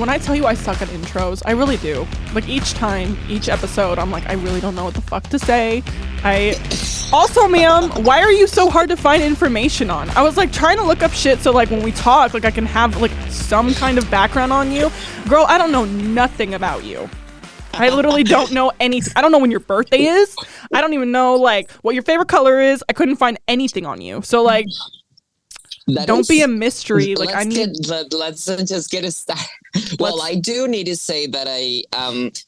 when I tell you I suck at intros, I really do. Like each episode, I'm like, I really don't know what the fuck to say. Also, ma'am, why are you so hard to find information on? I was like trying to look up shit so like when we talk, like I can have like some kind of background on you. Girl, I don't know nothing about you. I literally don't know anything. I don't know when your birthday is. I don't even know like what your favorite color is. I couldn't find anything on you. So like, don't be a mystery. Like let's just get it started. Well, I do need to say that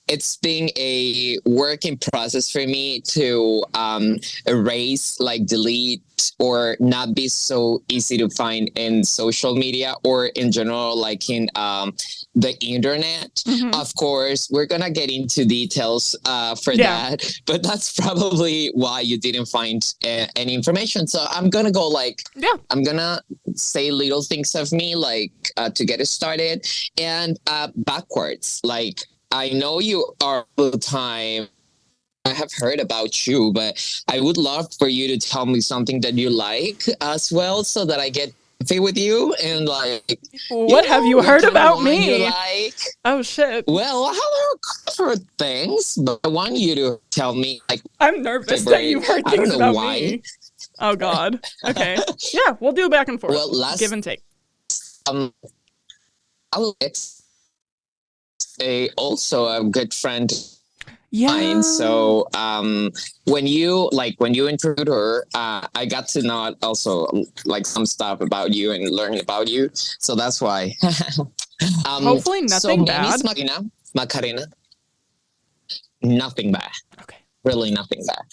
it's been a work in process for me to erase, like delete, or not be so easy to find in social media or in general, like in the internet. Mm-hmm. Of course, we're gonna get into details for that, but that's probably why you didn't find any information. So I'm gonna go I'm gonna say little things of me, like to get it started, and backwards. Like I know you are all the time. I have heard about you, but I would love for you to tell me something that you like as well, so that I get fit with you and like. What have you heard about me? You like? Oh shit! Well, I have heard things, but I want you to tell me. Like, I'm nervous that you've heard things about me. Oh God. Okay. Yeah, we'll do back and forth. Well, give and take. Alex, also a good friend. Yeah. So when you introduced her, I got to know also like some stuff about you and learning about you. So that's why. Hopefully nothing bad. Macarena. Nothing bad. Okay. Really nothing bad.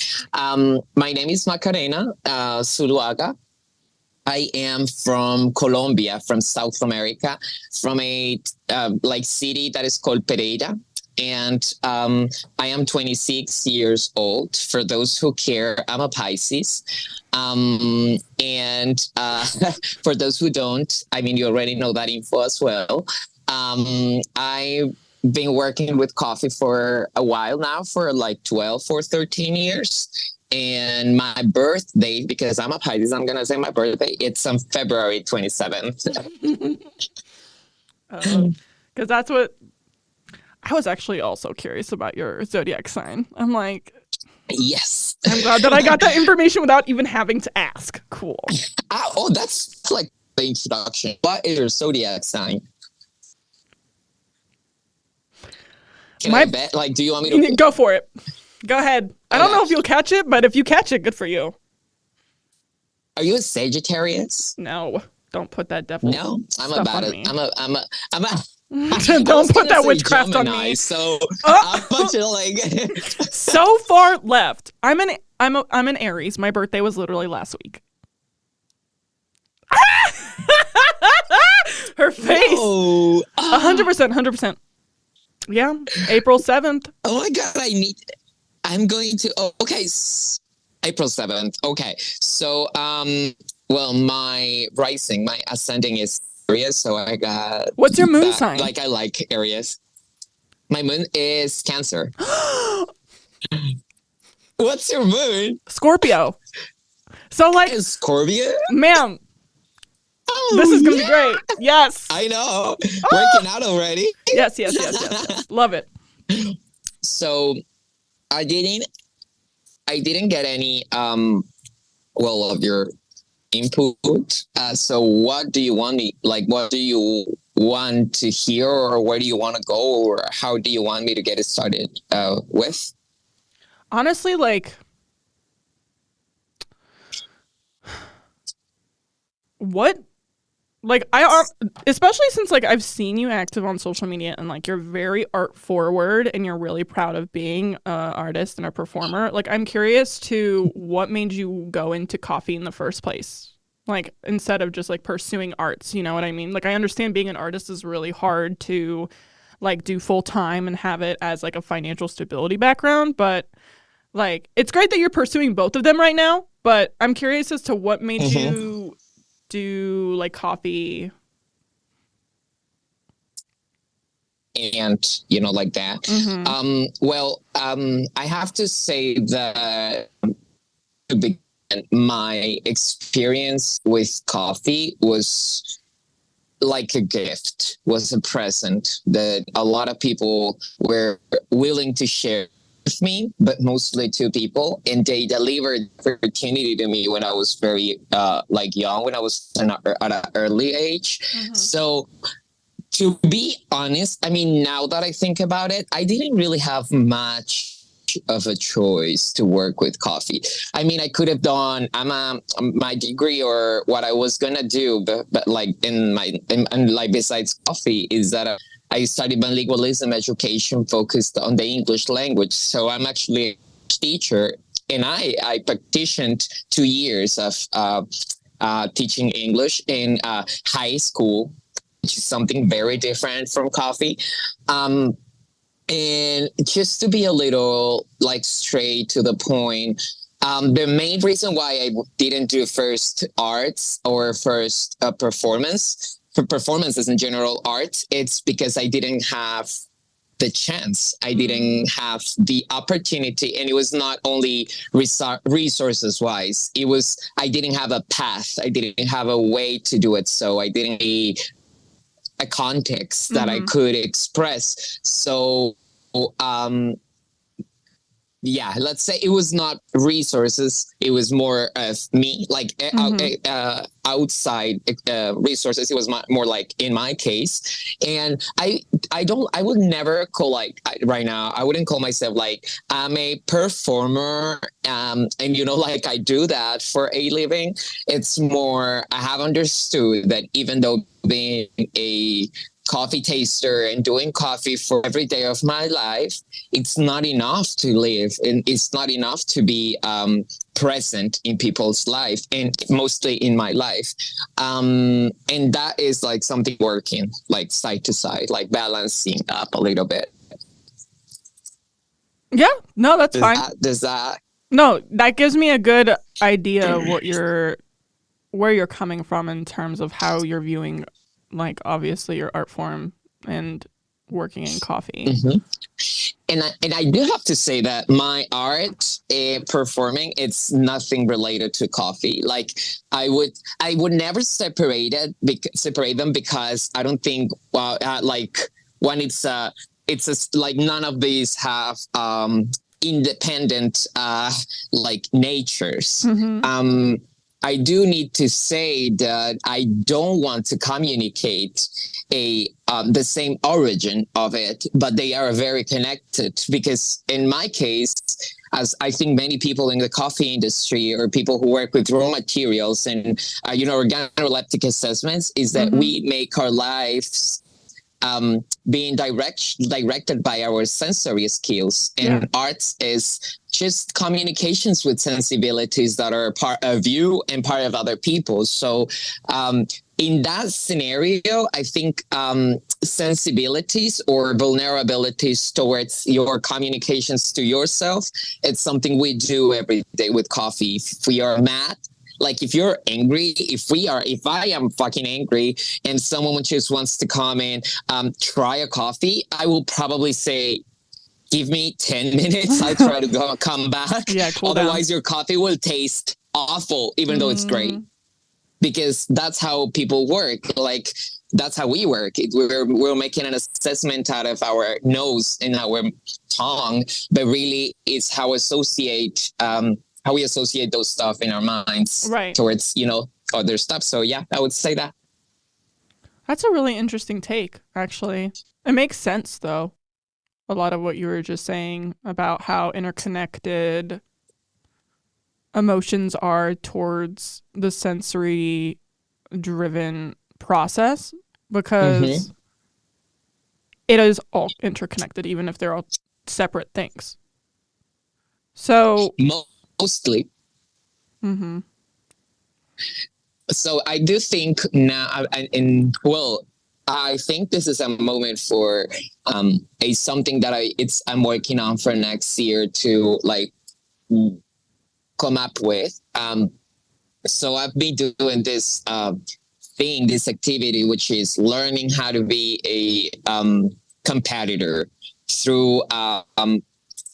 My name is Macarena Zulaga. I am from Colombia, from South America, from a city that is called Pereira. And I am 26 years old. For those who care, I'm a Pisces. And for those who don't, I mean, you already know that info as well. I've been working with coffee for a while now, for like 12 or 13 years. And my birthday, because I'm a Pisces, I'm going to say my birthday, it's on February 27th. Because that's what... I was actually also curious about your zodiac sign. I'm like, yes. I'm glad that I got that information without even having to ask. Cool. That's like the introduction. What is your zodiac sign? Can I bet? Like, do you want me to go for it? Go ahead. I don't know if you'll catch it, but if you catch it, good for you. Are you a Sagittarius? No, don't put that devil. No, I'm about it. I'm a. Don't put that witchcraft Gemini, on me. So I'm much like so far left. I'm an Aries. My birthday was literally last week. Her face. 100%. Yeah, April 7th. Oh my God, I'm going to. Okay, April 7th. Okay, so well, my rising, my ascending is Aries, so I got. What's your moon sign? Like I like Aries. My moon is Cancer. What's your moon? Scorpio. So like Scorpio, ma'am. Oh, this is gonna be great. Yes, I know. Working out already. Yes. Love it. So I didn't get any of your input. So what do you want me, like, what do you want to hear, or where do you want to go, or how do you want me to get it started with? Honestly, like, what, like, especially since like I've seen you active on social media and like you're very art forward and you're really proud of being an artist and a performer. Like, I'm curious to what made you go into coffee in the first place, like instead of just like pursuing arts, you know what I mean? Like, I understand being an artist is really hard to like do full time and have it as like a financial stability background, but like it's great that you're pursuing both of them right now. But I'm curious as to what made you do like coffee and like that. I have to say that to begin, my experience with coffee was like a gift, was a present that a lot of people were willing to share with me, but mostly two people, and they delivered opportunity to me when I was very like young, when I was at an early age. So to be honest, I mean, now that I think about it, I didn't really have much of a choice to work with coffee. I mean, I could have done my degree or what I was gonna do, but like like besides coffee is that I studied bilingualism education focused on the English language. So I'm actually a teacher, and I practiced 2 years of teaching English in high school, which is something very different from coffee. And just to be a little like straight to the point, the main reason why I didn't do first arts or first for performances in general arts, it's because I didn't have the chance. I didn't have the opportunity, and it was not only resources wise. It was I didn't have a path. I didn't have a way to do it. So I didn't a context that I could express. So, yeah, let's say it was not resources. It was more of me, like outside resources. It was more like in my case, and I would never call right now. I wouldn't call myself like I'm a performer, and like I do that for a living. It's more I have understood that even though being a coffee taster and doing coffee for every day of my life, it's not enough to live, and it's not enough to be present in people's life, and mostly in my life. And that is like something working like side to side, like balancing up a little bit. Yeah, no, that's fine. Does that? No, that gives me a good idea of where you're coming from in terms of how you're viewing, like, obviously your art form and working in coffee. And I do have to say that my art performing, it's nothing related to coffee. Like I would never separate them, because I don't think like when it's like none of these have independent like natures. I do need to say that I don't want to communicate the same origin of it, but they are very connected, because in my case, as I think many people in the coffee industry or people who work with raw materials and organoleptic assessments, is that we make our lives being directed by our sensory skills, and arts is just communications with sensibilities that are part of you and part of other people. So in that scenario, I think sensibilities or vulnerabilities towards your communications to yourself, it's something we do every day with coffee. If we are mad, like if you're angry, if I am fucking angry and someone just wants to come and try a coffee, I will probably say, give me 10 minutes. I'll try to come back. Yeah, cool Otherwise, down. your coffee will taste awful, even though it's great. Because that's how people work. Like, that's how we work. We're making an assessment out of our nose and our tongue, but really it's how we associate those stuff in our minds towards, other stuff. So yeah, I would say that. That's a really interesting take, actually. It makes sense, though. A lot of what you were just saying about how interconnected emotions are towards the sensory driven process, because it is all interconnected, even if they're all separate things. So mostly. So I do think now, I think this is a moment for something that I'm working on for next year to like come up with. So I've been doing this this activity, which is learning how to be a competitor through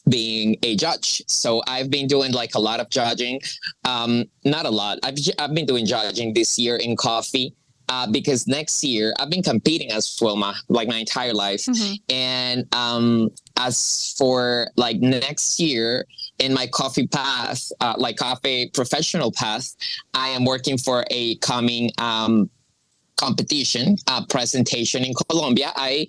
being a judge. So I've been doing like a lot of judging. Not a lot. I've been doing judging this year in coffee. because next year I've been competing as well, my entire life. Mm-hmm. And as for like next year in my coffee path, like coffee professional path, I am working for a coming competition presentation in Colombia. I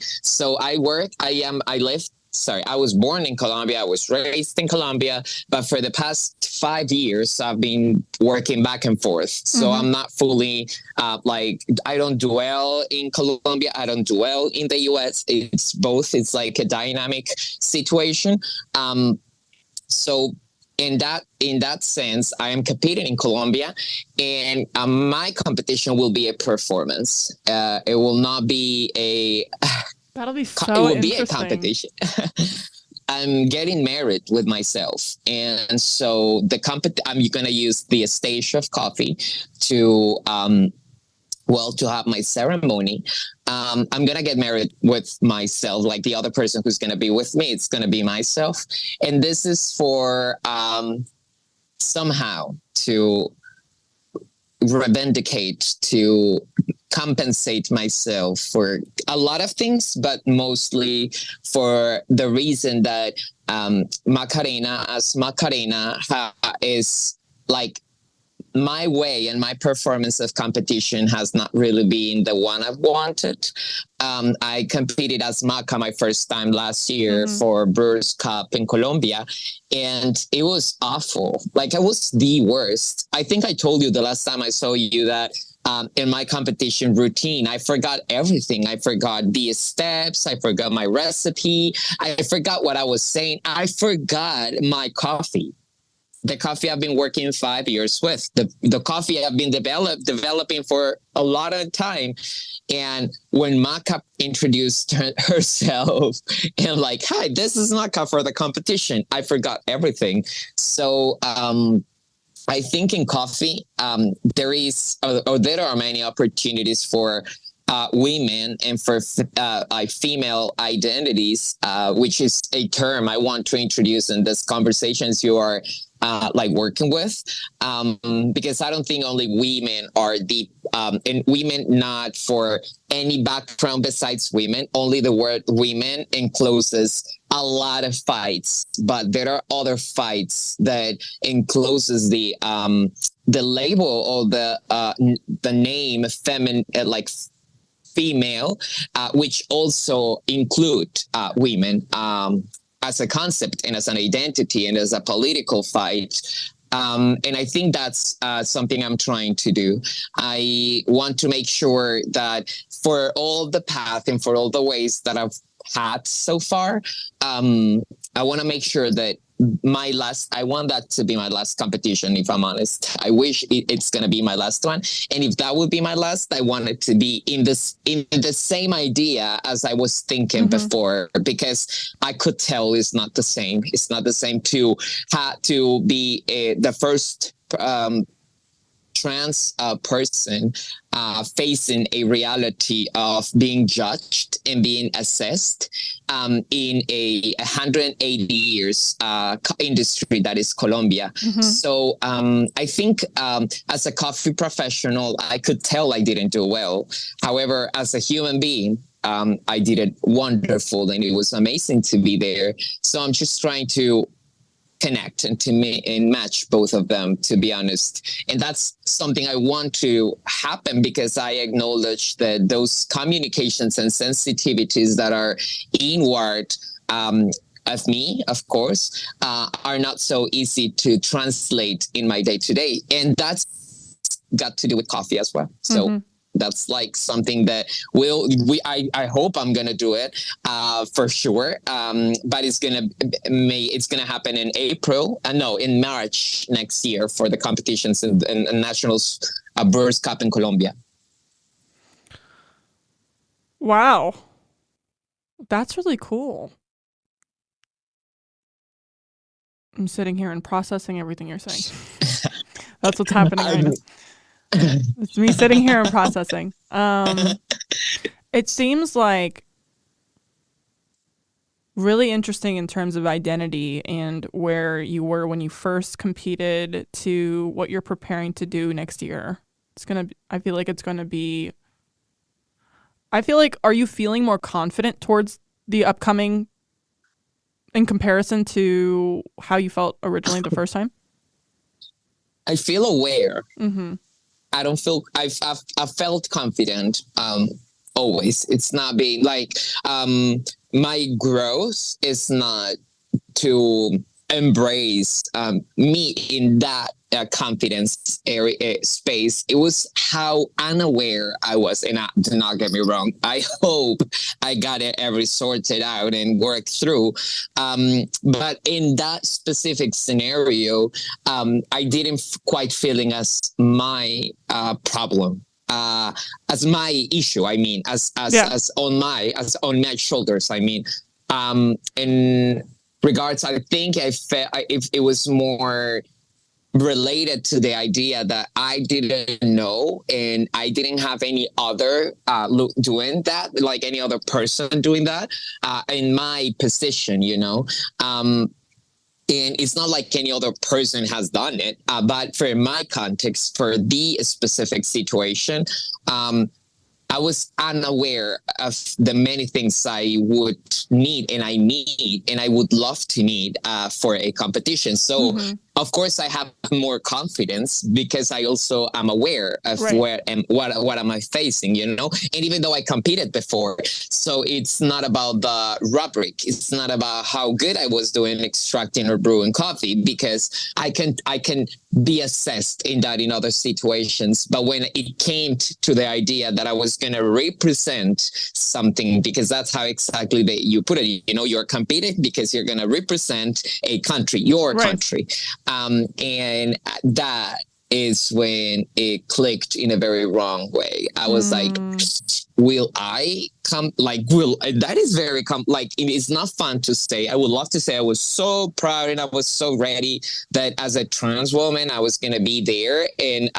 was born in Colombia. I was raised in Colombia, but for the past 5 years, I've been working back and forth. So I'm not fully I don't dwell in Colombia. I don't dwell in the US. It's both. It's like a dynamic situation. So in that sense, I am competing in Colombia, and my competition will be a performance. It will not be a. That'll be It so will be a interesting. competition. I'm getting married with myself, and so I'm gonna use the stage of coffee to to have my ceremony. I'm going to get married with myself, like the other person who's going to be with me. It's going to be myself. And this is for somehow to revindicate, to compensate myself for a lot of things, but mostly for the reason that Macarena is like, my way and my performance of competition has not really been the one I've wanted. I competed as Maca my first time last year for Brewers Cup in Colombia, and it was awful. Like, it was the worst. I think I told you the last time I saw you that in my competition routine, I forgot everything. I forgot the steps. I forgot my recipe. I forgot what I was saying. I forgot my coffee. The coffee I've been working 5 years with, the coffee I've been developing for a lot of time. And when Maca introduced herself and like, hi, this is Maca for the competition, I forgot everything. So I think in coffee, there are many opportunities for women and for female identities, which is a term I want to introduce in this conversations you are working with, because I don't think only women are and women not for any background besides women. Only the word women encloses a lot of fights, but there are other fights that encloses the label or the name feminine, female, which also include women as a concept and as an identity and as a political fight. And I think that's something I'm trying to do. I want to make sure that for all the path and for all the ways that I've had so far, I want to make sure that I want that to be my last competition, if I'm honest. I wish it's going to be my last one. And if that would be my last, I want it to be in the same idea as I was thinking before, because I could tell it's not the same. It's not the same to be the first trans person facing a reality of being judged and being assessed in a 180 years industry that is Colombia. So I think as a coffee professional, I could tell I didn't do well. However, as a human being, I did it wonderful, and it was amazing to be there. So I'm just trying to connect and match both of them, to be honest. And that's something I want to happen, because I acknowledge that those communications and sensitivities that are inward of me, of course, are not so easy to translate in my day-to-day. And that's got to do with coffee as well. So that's like something that I hope I'm gonna do it for sure. But it's gonna happen in in March next year for the competitions and nationals, Brewers Cup in Colombia. Wow, that's really cool. I'm sitting here and processing everything you're saying. That's what's happening right now. It's me sitting here and processing. It seems like really interesting in terms of identity and where you were when you first competed to what you're preparing to do next year. I feel like it's going to be I feel like, are you feeling more confident towards the upcoming in comparison to how you felt originally the first time? I feel aware. Mm-hmm. I don't feel I've felt confident always. It's not being like my growth is not to embrace me in that confidence area space. It was how unaware I was, and do not get me wrong, I hope I got it every sorted out and worked through, but in that specific scenario, I didn't quite feeling as my problem, as my issue. I mean, as on my shoulders. I mean, in regards, I think I felt if it was more related to the idea that I didn't know and I didn't have any other doing that, like any other person doing that in my position, you know. And it's not like any other person has done it, but for my context, for the specific situation, I was unaware of the many things I would need and I would love to need for a competition. So, of course, I have more confidence because I also am aware of what am I facing, you know? And even though I competed before, so it's not about the rubric. It's not about how good I was doing extracting or brewing coffee, because I can be assessed in that in other situations. But when it came to the idea that I was going to represent something, because that's how exactly you put it, you know, you're competing because you're going to represent a country, your country. And that is when it clicked in a very wrong way. I was like, will I come? Like, that is very like, it is not fun to say. I would love to say I was so proud and I was so ready that as a trans woman, I was going to be there. And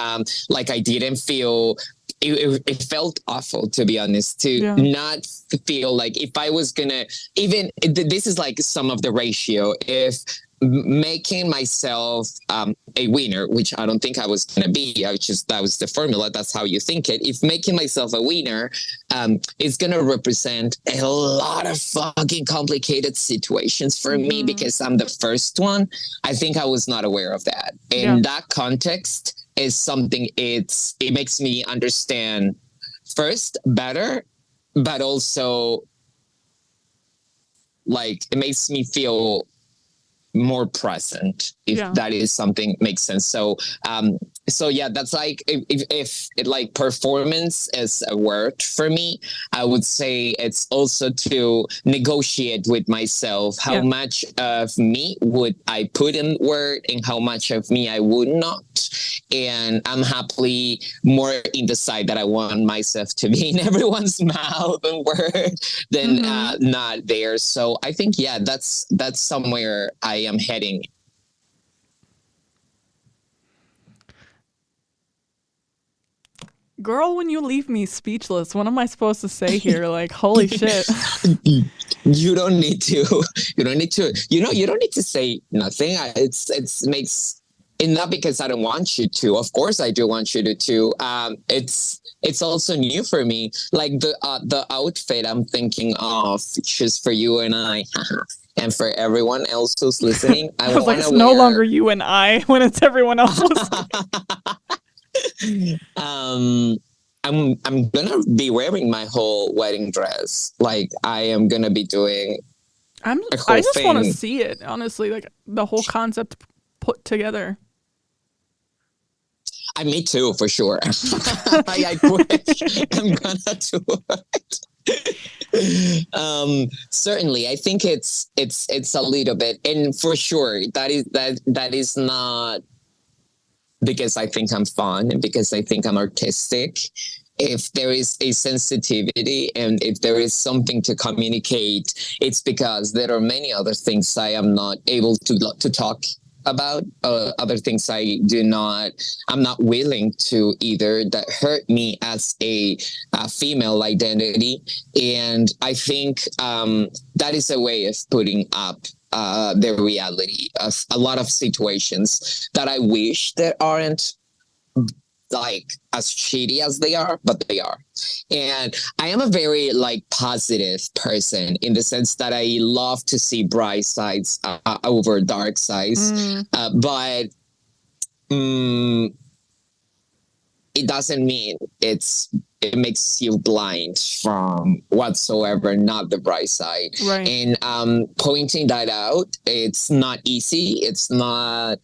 like, I didn't feel, it felt awful, to be honest, to not feel like if I was going to, even, this is like some of the ratio, if making myself a winner, which I don't think I was going to be. That was the formula. That's how you think it. If making myself a winner is going to represent a lot of fucking complicated situations for me because I'm the first one, I think I was not aware of that. And that context is something, it makes me understand first better, but also like it makes me feel more present, if that is something makes sense. So yeah, that's like if it like performance is a word for me, I would say it's also to negotiate with myself how much of me would I put in word and how much of me I would not. And I'm happily more in the side that I want myself to be in everyone's mouth and word than not there. So I think that's somewhere I am heading. Girl, when you leave me speechless, what am I supposed to say here? Like, holy shit. You don't need to. You don't need to. You know, you don't need to say nothing. It's makes it, not because I don't want you to. Of course, I do want you to. It's also new for me. Like the outfit I'm thinking of just for you and I. And for everyone else who's listening, I was like, it's no longer you and I when it's everyone else. I'm gonna be wearing my whole wedding dress. Like I am gonna be doing. I just want to see it, honestly. Like the whole concept put together. Me too, for sure. I wish I'm gonna do it. Certainly, I think it's a little bit, and for sure that is not because I think I'm fun and because I think I'm artistic. If there is a sensitivity and if there is something to communicate, it's because there are many other things I am not able to talk about, other things I'm not willing to either, that hurt me as a female identity. And I think that is a way of putting up the reality of a lot of situations that I wish that aren't like as shitty as they are, but they are. And I am a very like positive person in the sense that I love to see bright sides over dark sides. But it doesn't mean it makes you blind from whatsoever, not the bright side. Right. And pointing that out, it's not easy. It's not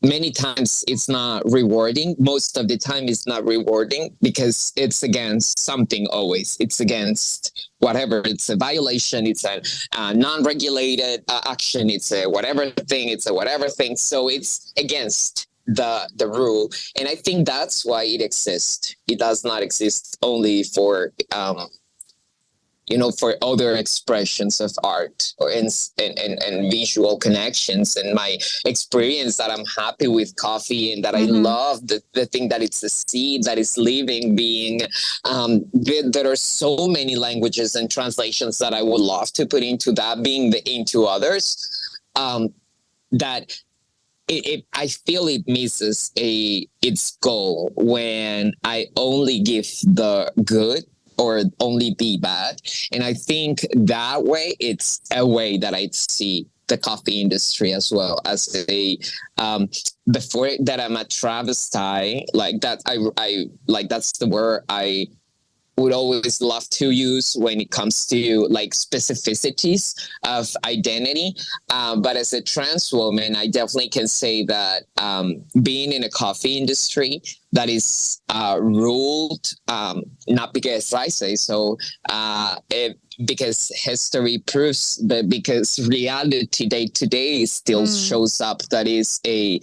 many times it's not rewarding. Most of the time it's not rewarding because it's against something always. It's against whatever. It's a violation. It's a non-regulated action. It's a whatever thing. It's a whatever thing. So it's against the rule. And I think that's why it exists. It does not exist only for for other expressions of art or and visual connections. And my experience that I'm happy with coffee and that I love the thing that it's a seed that is living being. There are so many languages and translations that I would love to put into that, being into others, that I feel it misses its goal when I only give the good or only the bad. And I think that way, it's a way that I see the coffee industry as well as before that I'm a travesty, like that. I like, that's the word I would always love to use when it comes to like specificities of identity. But as a trans woman, I definitely can say that being in a coffee industry that is ruled, not because I say so, because history proves, but because reality day to day still shows up that is a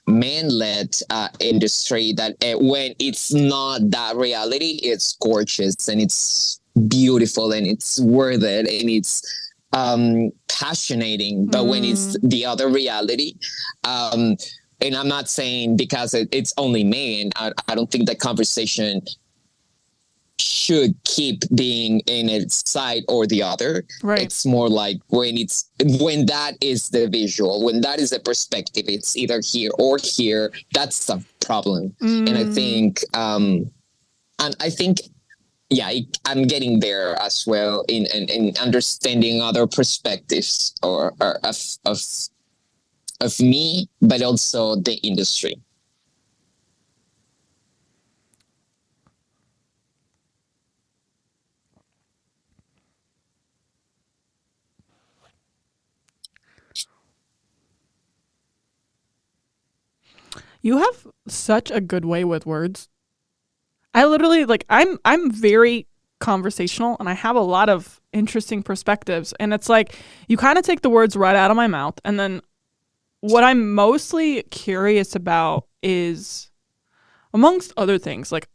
man-led industry that when it's not that reality, it's gorgeous and it's beautiful and it's worth it and it's passionating. But when it's the other reality, and I'm not saying because it's only men, I don't think that conversation should keep being in its side or the other. Right. It's more like when that is the visual, when that is the perspective, it's either here or here. That's the problem. And I think, yeah, I'm getting there as well in understanding other perspectives or of me, but also the industry. You have such a good way with words. I literally I'm very conversational and I have a lot of interesting perspectives, and it's like you kind of take the words right out of my mouth, and then what I'm mostly curious about is, amongst other things, like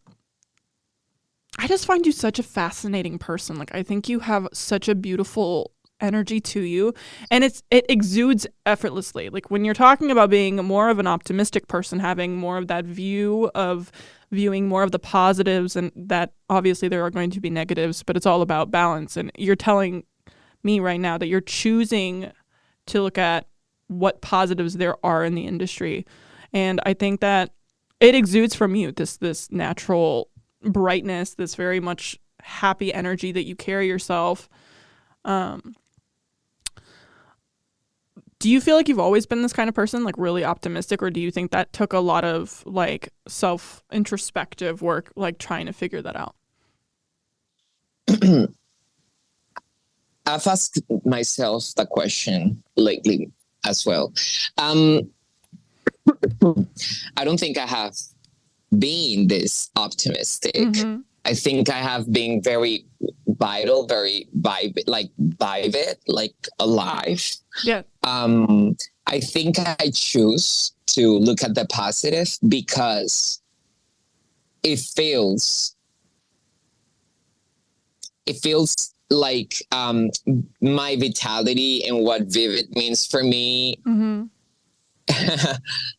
I just find you such a fascinating person. Like I think you have such a beautiful energy to you, and it exudes effortlessly. Like when you're talking about being more of an optimistic person, having more of that view of viewing more of the positives, and that obviously there are going to be negatives, but it's all about balance. And you're telling me right now that you're choosing to look at what positives there are in the industry. And I think that it exudes from you this natural brightness, this very much happy energy that you carry yourself. Do you feel like you've always been this kind of person, like really optimistic, or do you think that took a lot of like self-introspective work, like trying to figure that out? I've asked myself that question lately as well. I don't think I have been this optimistic. I think I have been very vital, very vivid, like alive. Yeah. I think I choose to look at the positive because it feels like my vitality and what vivid means for me.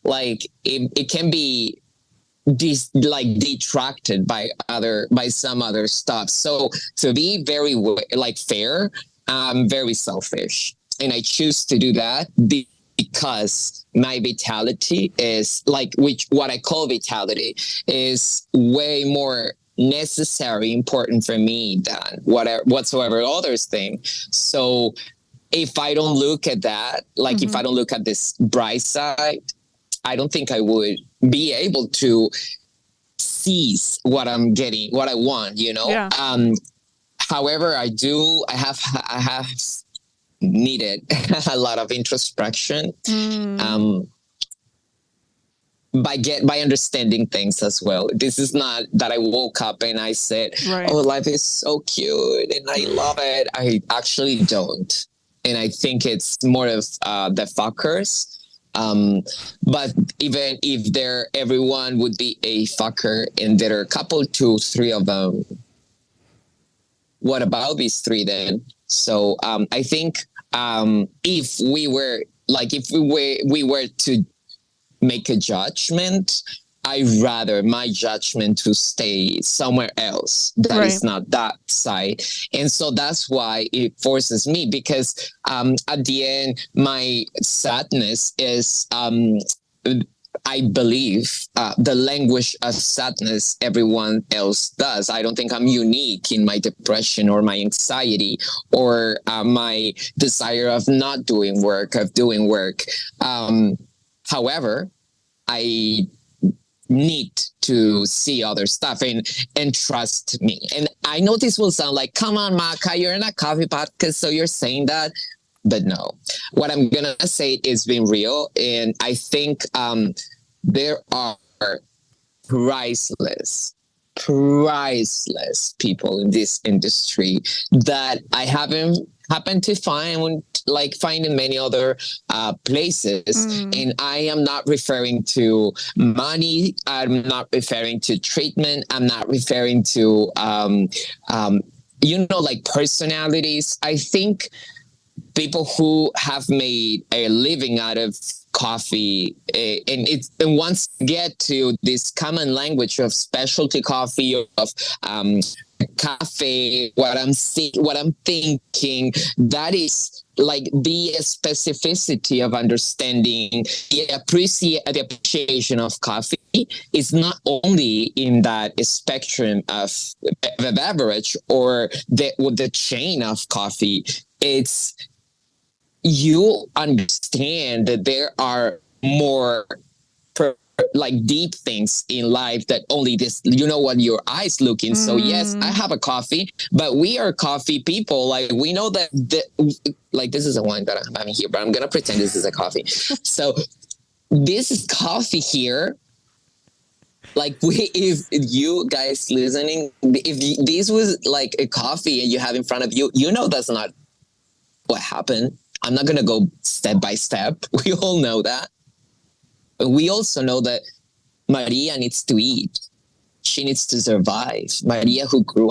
Like it can be detracted by some other stuff. So to be very fair, I'm very selfish, and I choose to do that because my vitality is like, which what I call vitality is way more necessary, important for me than whatsoever others think. So if I don't look at that, like if I don't look at this bright side, I don't think I would be able to seize what I'm getting, what I want, you know? Yeah. However, I have needed a lot of introspection by understanding things as well. This is not that I woke up and I said, Right. "Oh, life is so cute and I love it." I actually don't, and I think it's more of the fuckers. But even if everyone would be a fucker, and there are a couple, 2, 3 of them, what about these 3 then? So I think if we were to make a judgment, I rather my judgment to stay somewhere else that Right. is not that side. And so that's why it forces me, because at the end, my sadness is I believe the language of sadness everyone else does. I don't think I'm unique in my depression or my anxiety or my desire of not doing work, of doing work. However, I need to see other stuff and trust me. And I know this will sound like, come on, Maka, you're in a coffee podcast, so you're saying that. But no, what I'm going to say is being real. And I think there are priceless people in this industry that I haven't happened to find in many other places. And I am not referring to money. I'm not referring to treatment. I'm not referring to, like personalities. I think people who have made a living out of coffee and once get to this common language of specialty coffee, of cafe, what I'm thinking, that is like the specificity of understanding the appreciation of coffee is not only in that spectrum of the beverage or the chain of coffee. It's you understand that there are more deep things in life that only this, what your eyes looking. So yes, I have a coffee, but we are coffee people. Like we know that this is a wine that I'm having here, but I'm going to pretend this is a coffee. So this is coffee here. Like if you guys listening, if this was like a coffee and you have in front of you, that's not what happened. I'm not going to go step by step. We all know that. But we also know that Maria needs to eat. She needs to survive. Maria who grew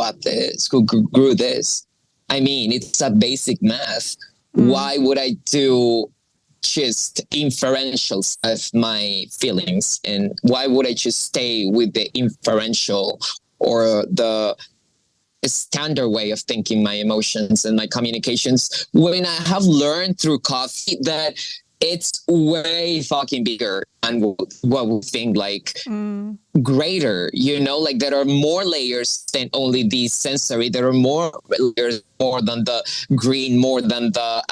this. I mean, it's a basic math. Why would I do just inferentials of my feelings? And why would I just stay with the inferential or the standard way of thinking my emotions and my communications when I have learned through coffee that it's way fucking bigger than what we think, greater, like there are more layers than only the sensory. There are more layers, more than the green, more than the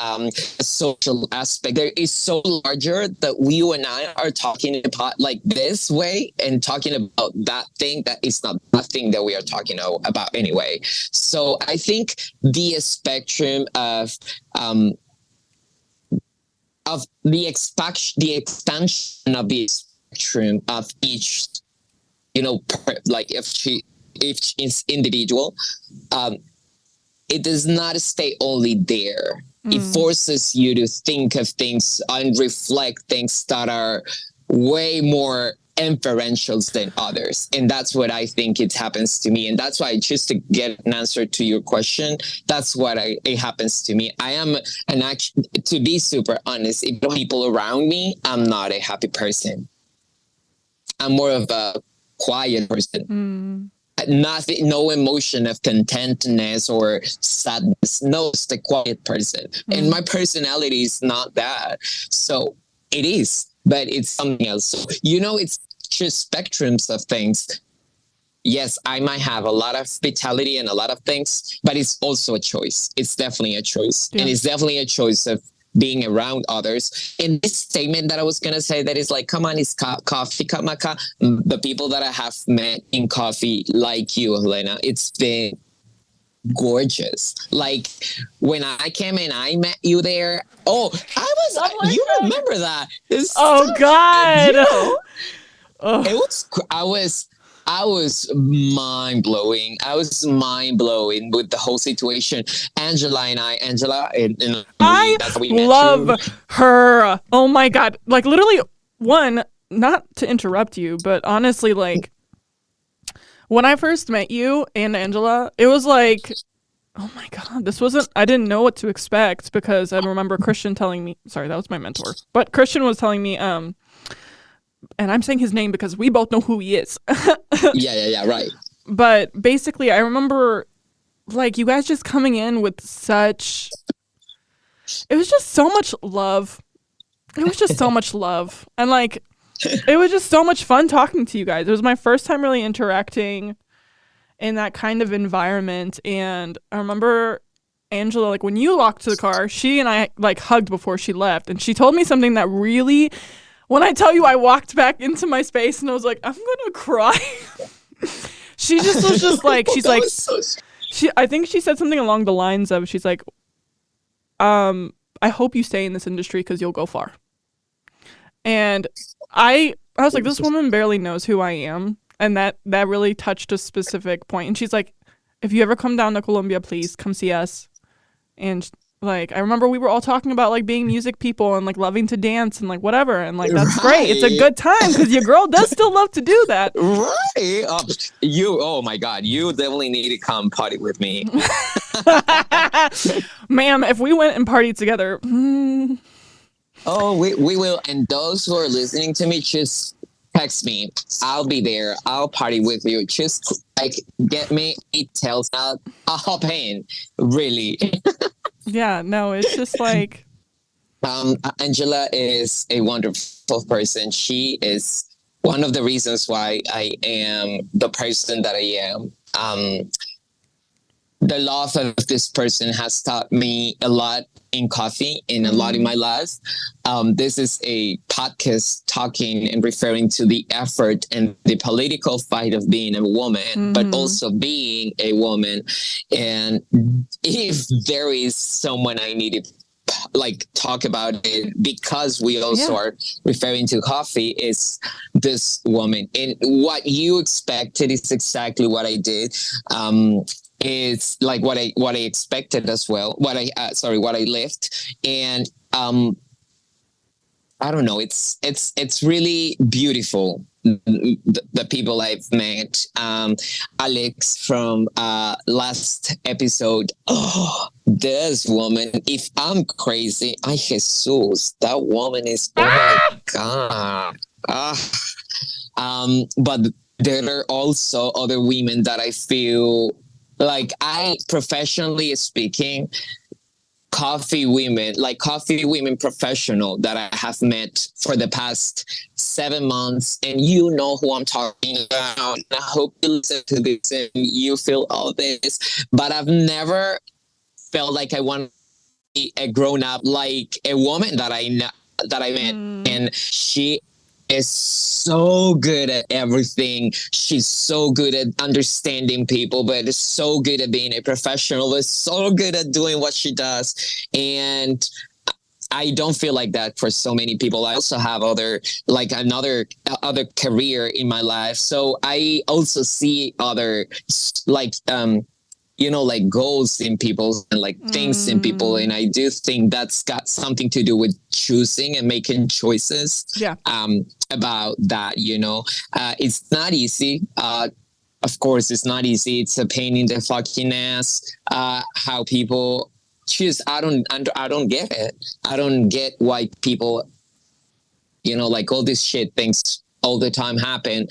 social aspect. There is so larger that you and I are talking about like this way and talking about that thing that is not that thing that we are talking about anyway. So I think the spectrum of the expansion of the spectrum of each, if it's individual, it does not stay only there. It forces you to think of things and reflect things that are way more inferentials than others. And that's what I think it happens to me. And that's why, just to get an answer to your question, that's what it happens to me. I am to be super honest, if people around me, I'm not a happy person. I'm more of a quiet person. Nothing, no emotion of contentness or sadness. No, it's the quiet person. And my personality is not that. So it is, but it's something else. So, it's just spectrums of things. Yes, I might have a lot of vitality and a lot of things, but it's also a choice. It's definitely a choice. Yeah. And it's definitely a choice of being around others. And this statement that I was going to say that is like, come on, it's coffee, kamaka. The people that I have met in coffee, like you, Helena, it's been gorgeous. Like when I came and I met you there. Oh, you remember that. God. I was mind blowing. I was mind blowing with the whole situation. Angela, I love her. Oh my God. Like literally not to interrupt you, but honestly, like when I first met you and Angela, it was like, oh my God, I didn't know what to expect because I remember Christian telling me, sorry, that was my mentor, but Christian was telling me, and I'm saying his name because we both know who he is. Yeah, right. But basically, I remember like you guys just coming in with it was just so much love. It was just so much love. And like, it was just so much fun talking to you guys. It was my first time really interacting in that kind of environment. And I remember Angela, like when you locked to the car, she and I like hugged before she left. And she told me something that really, when I tell you I walked back into my space and I was like, I'm going to cry. She just was just like, she's like, I think she said something along the lines of, she's like, I hope you stay in this industry because you'll go far. And I was like, this woman barely knows who I am. And that really touched a specific point. And she's like, if you ever come down to Colombia, please come see us. And like, I remember we were all talking about like being music people and like loving to dance and like whatever. And like, that's great. It's a good time because your girl does still love to do that. Right. Oh my God, you definitely need to come party with me. Ma'am, if we went and partied together. Oh, we will. And those who are listening to me, just text me. I'll be there. I'll party with you. Just like get me details out. I'll hop in. Really. Yeah, no, it's just like Angela is a wonderful person. She is one of the reasons why I am the person that I am. The love of this person has taught me a lot in coffee and a lot in my life. This is a podcast talking and referring to the effort and the political fight of being a woman, but also being a woman. And if there is someone I need to like talk about it, because we also are referring to coffee, is this woman. And what you expected is exactly what I did. It's like what I expected as well. What I left, and I don't know. It's really beautiful. The people I've met, Alex from last episode. Oh, this woman. If I'm crazy, ay Jesus, that woman is. Oh my God. But there are also other women that I feel. Like professionally speaking, coffee women professional that I have met for the past 7 months, and you know who I'm talking about. I hope you listen to this and you feel all this, but I've never felt like I want to be a grown up like a woman that I met, and she is so good at everything. She's so good at understanding people, but is so good at being a professional, but so good at doing what she does. And I don't feel like that for so many people. I also have other career in my life. So I also see other like goals in people and like things in people. And I do think that's got something to do with choosing and making choices about that, it's not easy. Of course, it's not easy. It's a pain in the fucking ass, how people choose. I don't get it. I don't get why people, like all this shit things all the time happen.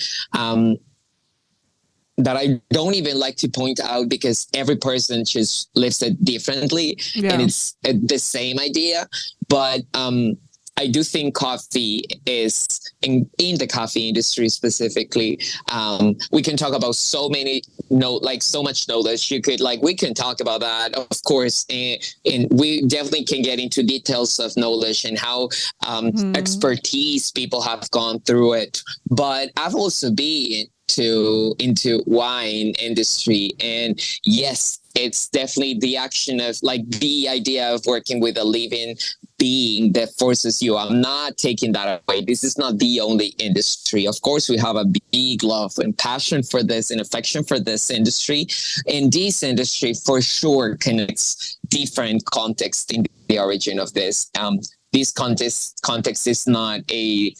That I don't even like to point out because every person just lives it differently, and it's the same idea. But I do think coffee is in the coffee industry specifically. We can talk about so much knowledge. We can talk about that, of course, and we definitely can get into details of knowledge and how expertise people have gone through it. But I've also been into wine industry, and yes, it's definitely the action of the idea of working with a living being that forces you. I'm not taking that away. This is not the only industry. Of course, we have a big love and passion for this and affection for this industry. And this industry for sure connects different contexts in the origin of this. This context is not a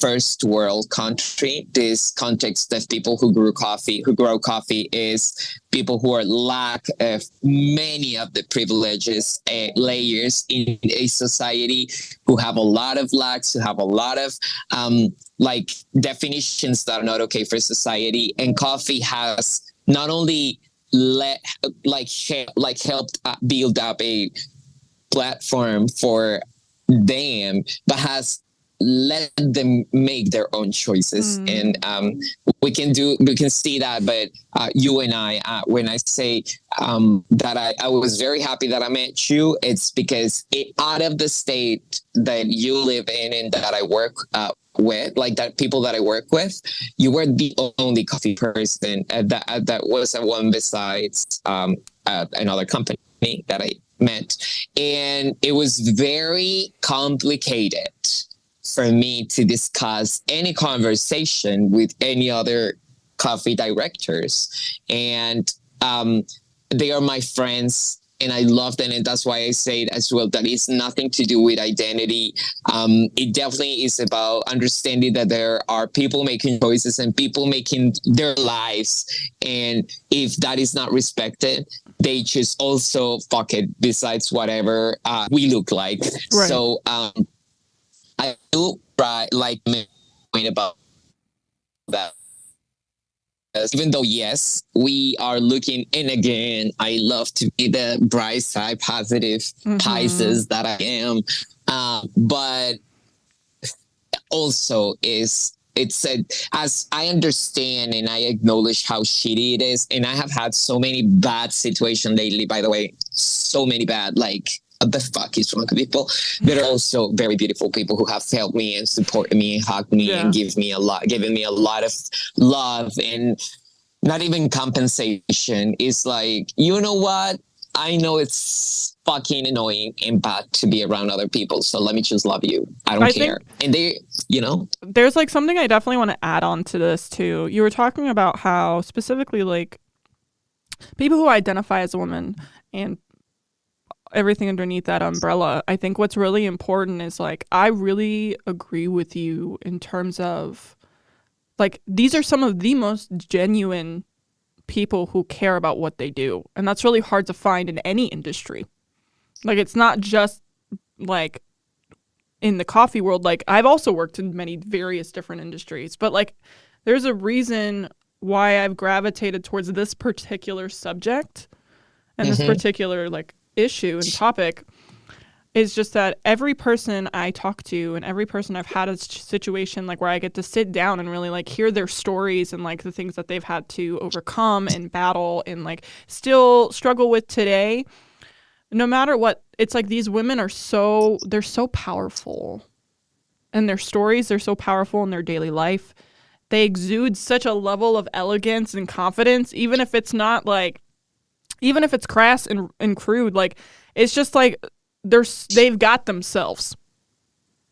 first world country. This context of people who grow coffee is people who are lack of many of the privileges layers in a society, who have a lot of lacks, who have a lot of definitions that are not okay for society. And coffee has not only helped build up a platform for them, but has let them make their own choices. And we can see that. But you and I, when I say that I was very happy that I met you, it's because out of the state that you live in and that I work with, people that I work with, you were the only coffee person that was at one besides another company that I met. And it was very complicated for me to discuss any conversation with any other coffee directors. And they are my friends, and I love them. And that's why I say it as well, that it's nothing to do with identity. It definitely is about understanding that there are people making choices and people making their lives. And if that is not respected, they just also fuck it besides whatever we look like. Right. So I do point about that. Even though, yes, we are looking, and again, I love to be the bright side, positive Pisces that I am. But also as I understand and I acknowledge how shitty it is. And I have had so many bad situations lately, by the way, so many bad, what the fuck is wrong with people? There are also very beautiful people who have helped me and supported me and hugged me and given me a lot of love, and not even compensation. It's you know what? I know it's fucking annoying and bad to be around other people, so let me just love you. I don't care. And there's something I definitely want to add on to this too. You were talking about how specifically people who identify as a woman and everything underneath that umbrella, I think what's really important is I really agree with you in terms of these are some of the most genuine people who care about what they do, and that's really hard to find in any industry. It's not just in the coffee world. I've also worked in many various different industries, but there's a reason why I've gravitated towards this particular subject and this particular issue and topic is just that every person I talk to and every person I've had a situation where I get to sit down and really hear their stories and the things that they've had to overcome and battle and still struggle with today, no matter what, it's these women are they're so powerful, and their stories are so powerful in their daily life. They exude such a level of elegance and confidence, even if it's not even if it's crass and crude, it's just they've got themselves.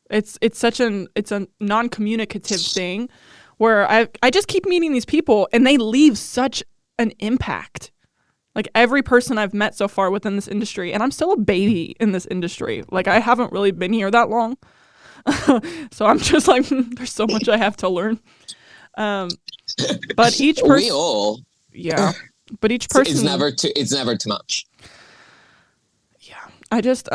It's a non-communicative thing where I just keep meeting these people and they leave such an impact. Every person I've met so far within this industry, and I'm still a baby in this industry. I haven't really been here that long. So I'm just there's so much I have to learn. But each person, we all, yeah. But each person, it's never too much. Yeah, I just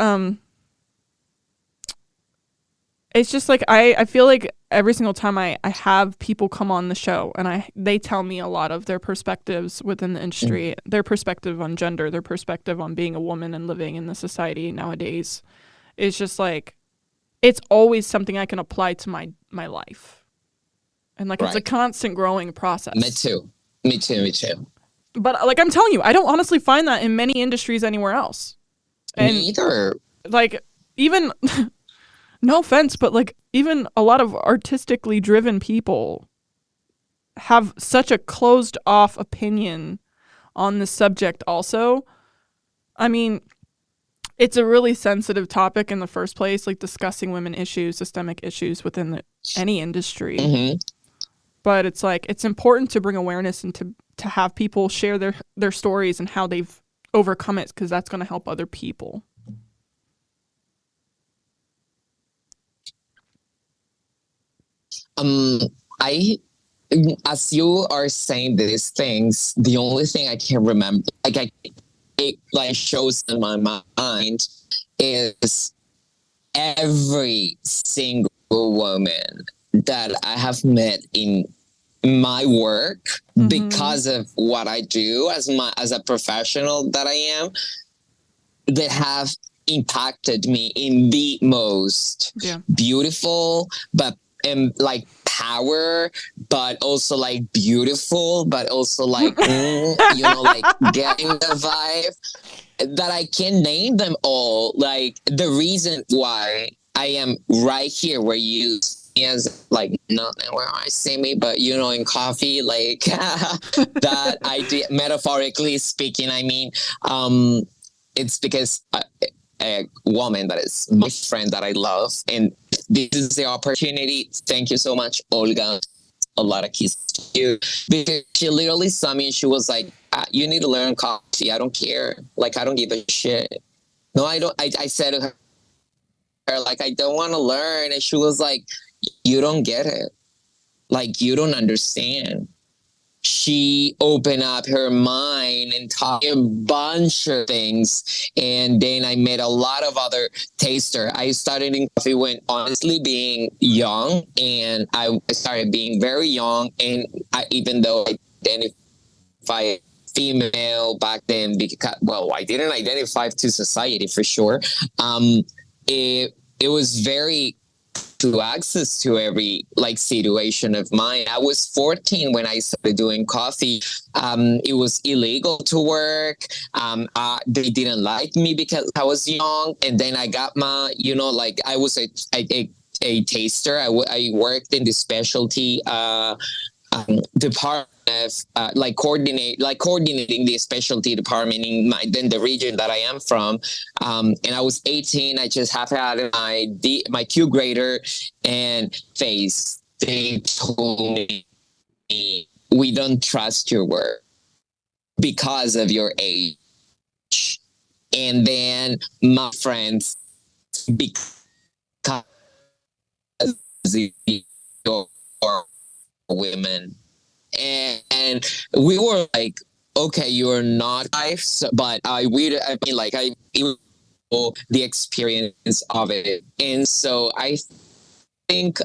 it's just I feel every single time I have people come on the show and they tell me a lot of their perspectives within the industry, their perspective on gender, their perspective on being a woman and living in the society nowadays. It's just it's always something I can apply to my life. And like, it's a Right. constant growing process. Me too. But like, I'm telling you, I don't honestly find that in many industries anywhere else. And Me either. like, even, no offense, but like, even a lot of artistically driven people have such a closed off opinion on the subject also. I mean, it's a really sensitive topic in the first place, like discussing women issues, systemic issues within any industry. Mm-hmm. But it's like, it's important to bring awareness and to have people share their stories and how they've overcome it, because that's going to help other people. I, as you are saying these things, the only thing I can remember, it like shows in my mind, is every single woman that I have met in my work, because of what I do as a professional that I am, that have impacted me in the most beautiful, but like power, but also like beautiful, but also like like getting the vibe, that I can name them all. Like the reason why I am right here where you is like not where I see me, but in coffee, like that idea, metaphorically speaking, I mean, it's because a woman that is my friend that I love, and this is the opportunity. Thank you so much, Olga. A lot of kisses to you, because she literally saw me and she was like, you need to learn coffee. I don't care. Like, I don't give a shit. No, I don't. I said to her, like, I don't want to learn. And she was like, you don't get it. Like, you don't understand. She opened up her mind and taught me a bunch of things. And then I met a lot of other taster. I started in coffee when honestly being young, and I started being very young. And even though I identify female back then, because, well, I didn't identify to society for sure. It was very to access to every like situation of mine. I was 14 when I started doing coffee. It was illegal to work. They didn't like me because I was young. And then I got my, like I was a taster. I worked in the specialty department of coordinating the specialty department in the region that I am from. And I was 18. I just have had my Q grader, and they told me, we don't trust your work because of your age. And then my friends, because you're women, and we were like, okay, you're not life, but I mean, like the experience of it. And so I think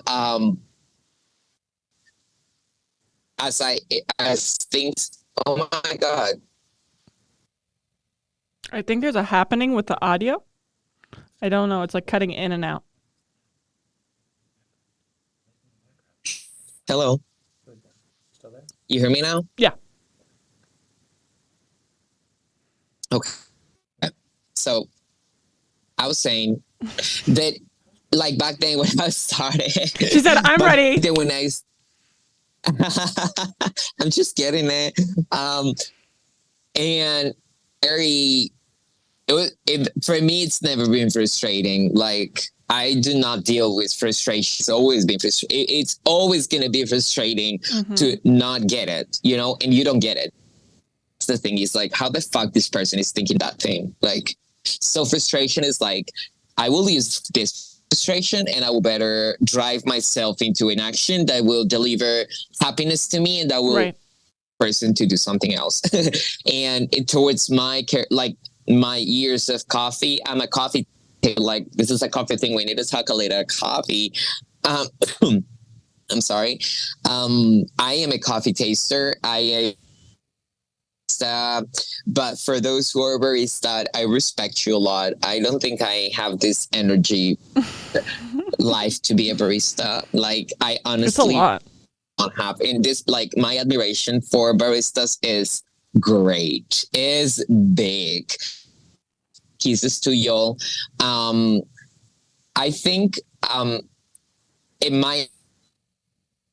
as things, oh my God, I think there's a happening with the audio. I don't know, it's like cutting in and out. Hello, you hear me now? Yeah. Okay. So I was saying that, like, back then when I started, she said, I'm ready. Then when I'm just getting it. And for me, it's never been frustrating. Like, I do not deal with frustration. It's always been frustrating. It's always going to be frustrating to not get it, and you don't get it. That's the thing, is like, how the fuck this person is thinking that thing? Like, so frustration is like, I will use this frustration and I will better drive myself into an action that will deliver happiness to me, and that will person to do something else. And towards my years of coffee, I'm a coffee, like, this is a coffee thing. We need to talk a little coffee. I'm sorry. I am a coffee taster. But for those who are baristas, I respect you a lot. I don't think I have this energy. life to be a barista. Like, I honestly It's a lot. don't have in this, like, my admiration for baristas is great, is big. Kisses to y'all. I think in my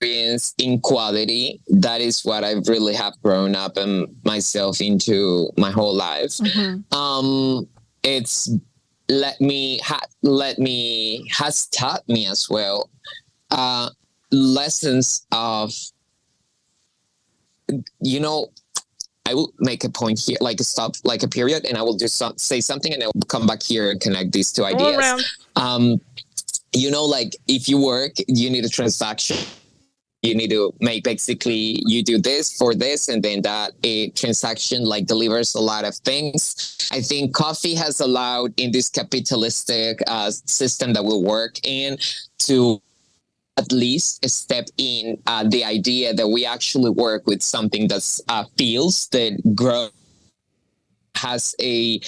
experience in quality, that is what I really have grown up and myself into my whole life. Mm-hmm. It's has taught me as well lessons of, you know, I will make a point here, like a stop, like a period, and I will say something, and I will come back here and connect these two Go ideas. around. You know, like, if you work, you need a transaction. You need to make, basically, you do this for this, and then that a transaction like delivers a lot of things. I think coffee has allowed, in this capitalistic system that we work in, to at least step in the idea that we actually work with something that's feels, that grows, has a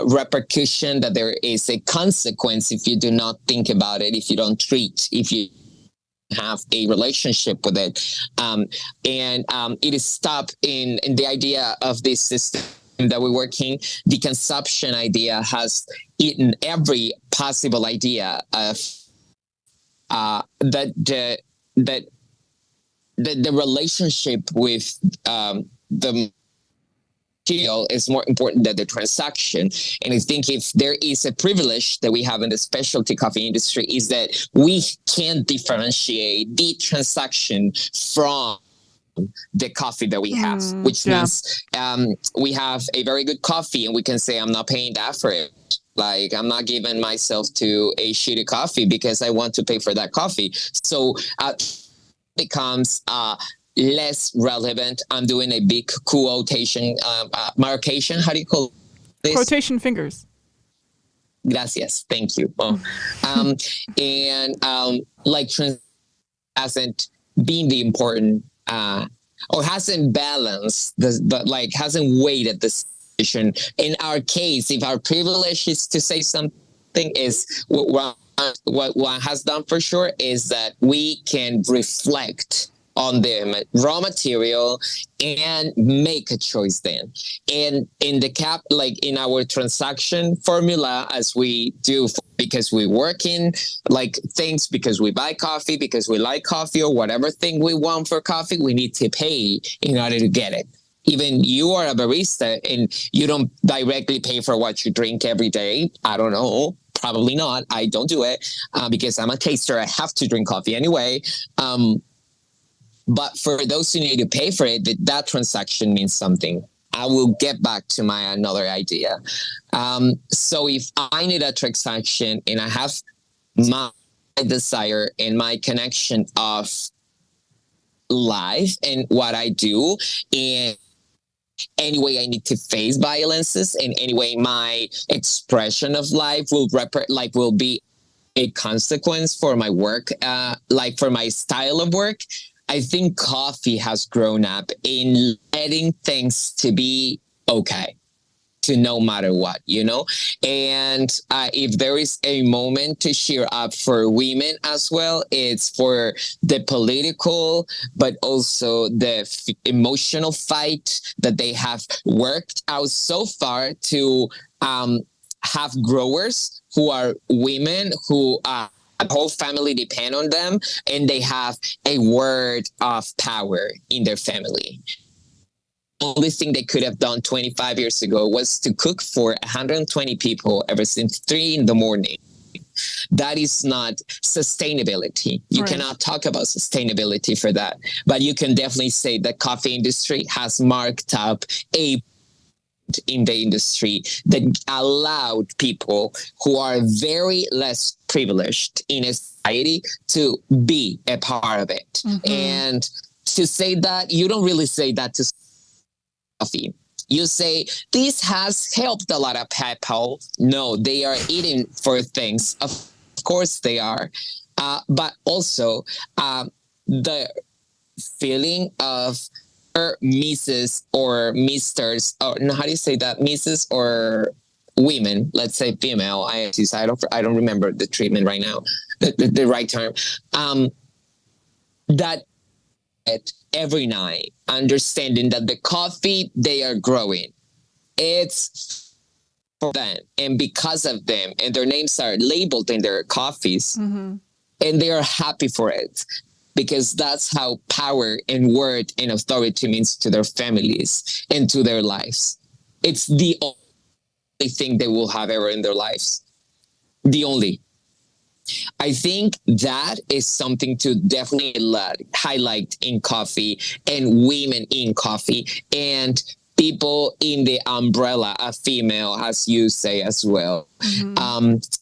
repercussion, that there is a consequence if you do not think about it, if you don't treat, if you have a relationship with it. It is stopped in the idea of this system that we're working. The consumption idea has eaten every possible idea of that the relationship with the material is more important than the transaction. And I think if there is a privilege that we have in the specialty coffee industry, is that we can differentiate the transaction from the coffee that we have, which means we have a very good coffee and we can say, I'm not paying that for it. Like, I'm not giving myself to a shitty coffee because I want to pay for that coffee. So becomes less relevant. I'm doing a big quotation, marcation. How do you call this? Quotation fingers. Gracias. Thank you. Like, hasn't been the important, or hasn't balanced but like hasn't weighted the situation. In our case, if our privilege is to say something, is what one has done for sure is that we can reflect on the raw material and make a choice then. And in the like in our transaction formula, as we do, because we work in like things, because we buy coffee, because we like coffee, or whatever thing we want for coffee, we need to pay in order to get it. Even you are a barista and you don't directly pay for what you drink every day. I don't know. Probably not. I don't do it because I'm a taster. I have to drink coffee anyway. But for those who need to pay for it, that transaction means something. I will get back to my another idea. So if I need a transaction and I have my desire and my connection of life and what I do, and anyway I need to face violences, and anyway my expression of life will be a consequence for my work, like for my style of work. I think coffee has grown up in letting things to be okay, to no matter what, you know? And if there is a moment to cheer up for women as well, it's for the political, but also the emotional fight that they have worked out so far to have growers who are women who the whole family depend on them, and they have a word of power in their family. The only thing they could have done 25 years ago was to cook for 120 people ever since 3 a.m. That is not sustainability. You cannot talk about sustainability for that. But you can definitely say the coffee industry has marked up a in the industry that allowed people who are very less privileged in a society to be a part of it. And to say that, you don't really say that to coffee. You say, this has helped a lot of people. No, they are eating for things. Of course they are. But also the feeling of Mrs. or Misters, or no, how do you say that? Mrs. or women, let's say female INTs, I don't remember the treatment right now, the right term, that every night, understanding that the coffee they are growing, it's for them, and because of them, and their names are labeled in their coffees, and they are happy for it, because that's how power and word and authority means to their families and to their lives. It's the only thing they will have ever in their lives. The only. I think that is something to definitely highlight in coffee, and women in coffee, and people in the umbrella, a female, as you say as well,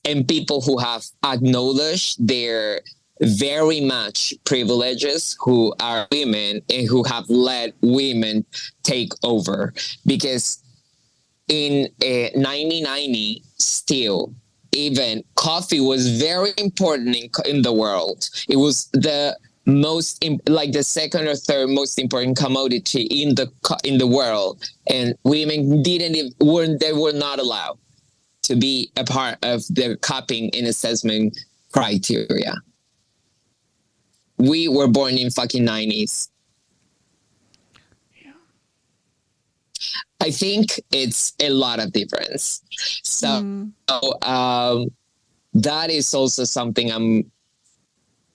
and people who have acknowledged their very much privileges, who are women and who have let women take over. Because in 1990, still, even coffee was very important in the world. It was the most like the second or third most important commodity in the world, and women were not allowed to be a part of the cupping and assessment criteria. We were born in fucking 90s. I think it's a lot of difference. So that is also something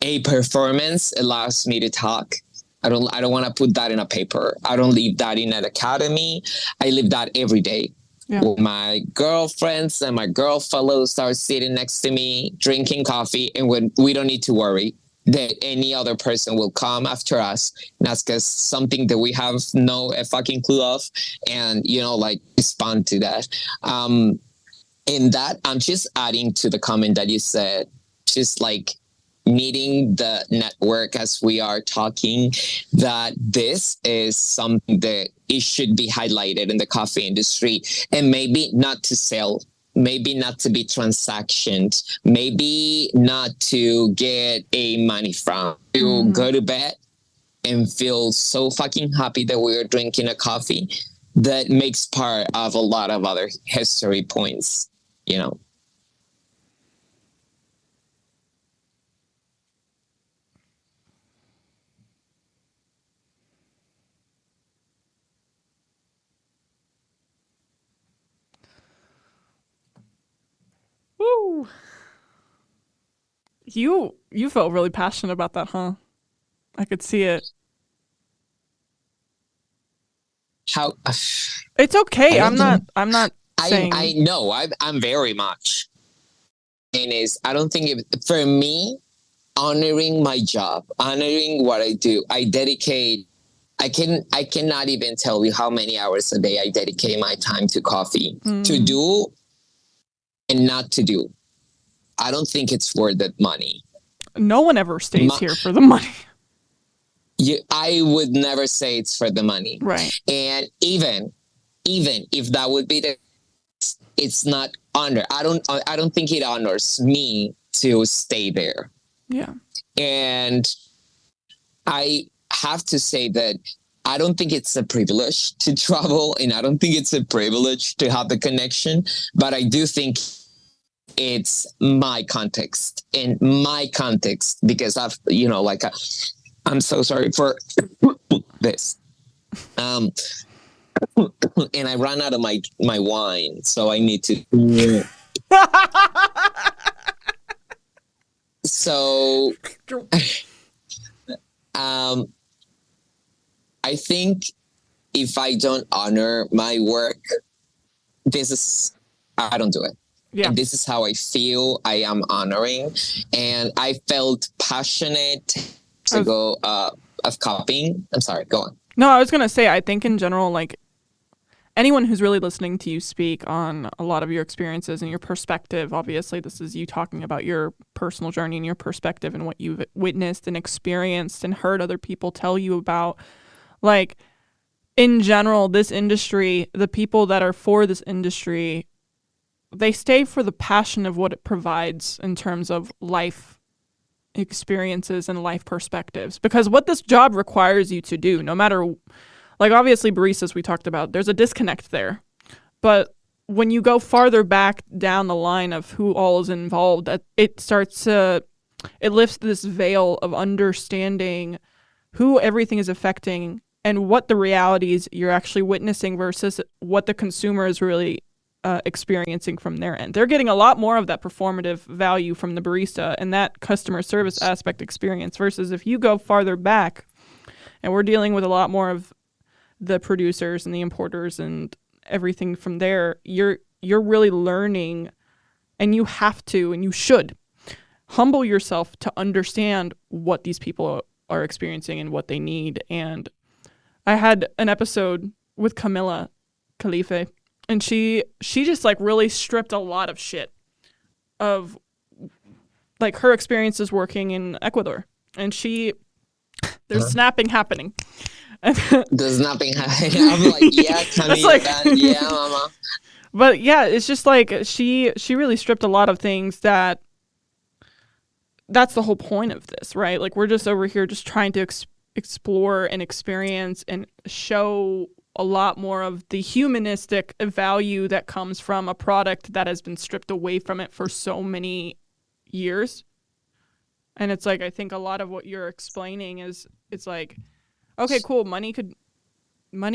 a performance allows me to talk. I don't want to put that in a paper. I don't leave that in an academy. I live that every day. Yeah. When my girlfriends and my girl fellows are sitting next to me, drinking coffee, and when we don't need to worry that any other person will come after us and ask us something that we have no fucking clue of, and like respond to that. In that, I'm just adding to the comment that you said, just like meeting the network as we are talking, that this is something that it should be highlighted in the coffee industry, and maybe not to sell, maybe not to be transactioned, maybe not to get a money from, to go to bed and feel so fucking happy that we're drinking a coffee that makes part of a lot of other history points, Woo. You felt really passionate about that, huh? I could see it. How? It's okay. I'm not saying. I know. I'm very much. And I don't think for me, honoring my job, honoring what I do, I dedicate. I cannot even tell you how many hours a day I dedicate my time to coffee, to do and not to do. I don't think it's worth the money. No one ever stays here for the money. I would never say it's for the money. Right. And even if that would be it's not honor. I don't think it honors me to stay there. Yeah. And I have to say that I don't think it's a privilege to travel, and I don't think it's a privilege to have the connection, but I do think it's my context, because I've, I'm so sorry for this. And I ran out of my wine, so I need to. So, I think if I don't honor my work, I don't do it. Yeah. And this is how I feel I am honoring. And I felt passionate to go of copying. I'm sorry, go on. No, I was going to say, I think in general, like anyone who's really listening to you speak on a lot of your experiences and your perspective, obviously this is you talking about your personal journey and your perspective and what you've witnessed and experienced and heard other people tell you about. Like in general, this industry, the people that are for this industry, they stay for the passion of what it provides in terms of life experiences and life perspectives. Because what this job requires you to do, no matter, like obviously baristas we talked about, there's a disconnect there. But when you go farther back down the line of who all is involved, it starts to, it lifts this veil of understanding who everything is affecting and what the realities you're actually witnessing versus what the consumer is really experiencing from their end. They're getting a lot more of that performative value from the barista and that customer service aspect experience versus if you go farther back, and we're dealing with a lot more of the producers and the importers and everything from there, you're really learning, and you have to, and you should humble yourself to understand what these people are experiencing and what they need. And I had an episode with Camilla Khalife, and she just like really stripped a lot of shit of like her experiences working in Ecuador, and there's snapping happening. There's nothing happening. I'm like, yeah, Camila, like, yeah, mama. But yeah, it's just like she really stripped a lot of things that's the whole point of this, right? Like we're just over here just trying to explore and experience and show a lot more of the humanistic value that comes from a product that has been stripped away from it for so many years. And it's like, I think a lot of what you're explaining is, it's like, okay, cool. Money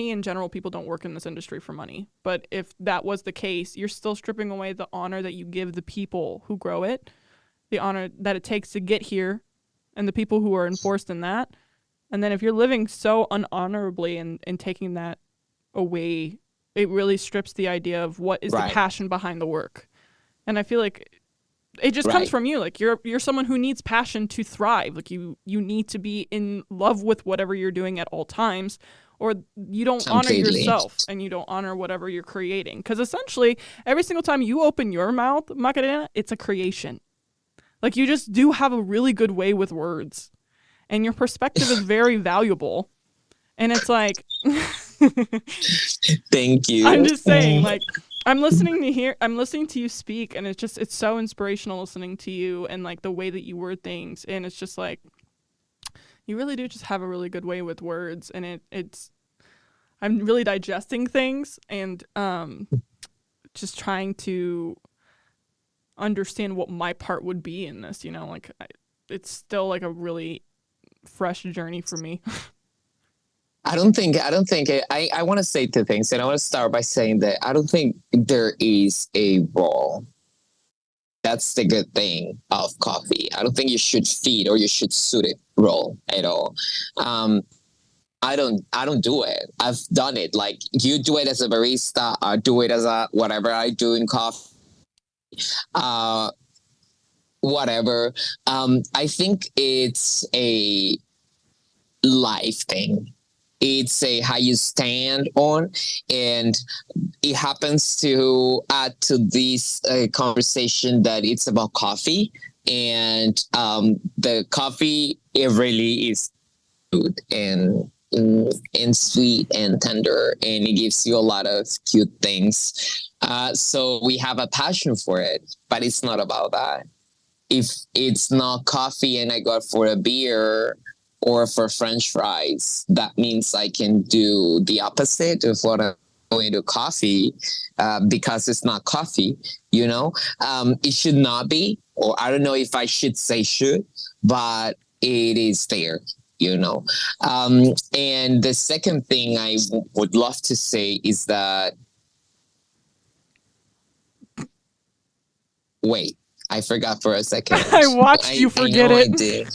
in general, people don't work in this industry for money. But if that was the case, you're still stripping away the honor that you give the people who grow it, the honor that it takes to get here, and the people who are enforced in that. And then if you're living so unhonorably and taking that away, it really strips the idea of what is the passion behind the work. And I feel like it just comes from you. Like you're someone who needs passion to thrive. Like you need to be in love with whatever you're doing at all times, or you don't honor yourself and you don't honor whatever you're creating. Because essentially, every single time you open your mouth, Macarena, it's a creation. Like you just do have a really good way with words, and your perspective is very valuable. And it's like, thank you. I'm just saying, like, I'm listening to you speak, and it's so inspirational listening to you and like the way that you word things. And it's just like, you really do just have a really good way with words. And I'm really digesting things and just trying to understand what my part would be in this, like it's still like a really fresh journey for me. I want to say two things, and I want to start by saying that I don't think there is a role. That's the good thing of coffee. I don't think you should feed or you should suit it role at all. I don't do it. I've done it. Like you do it as a barista, I do it as a whatever I do in coffee. Whatever. I think it's a life thing. It's how you stand on, and it happens to add to this conversation that it's about coffee, and the coffee, it really is good and sweet and tender, and it gives you a lot of cute things. So we have a passion for it, but it's not about that. If it's not coffee and I go for a beer or for French fries, that means I can do the opposite of what I'm going to coffee because it's not coffee, It should not be, or I don't know if I should say should, but it is there, And the second thing I would love to say is that, wait, I forgot for a second. I watched you forget it. I did.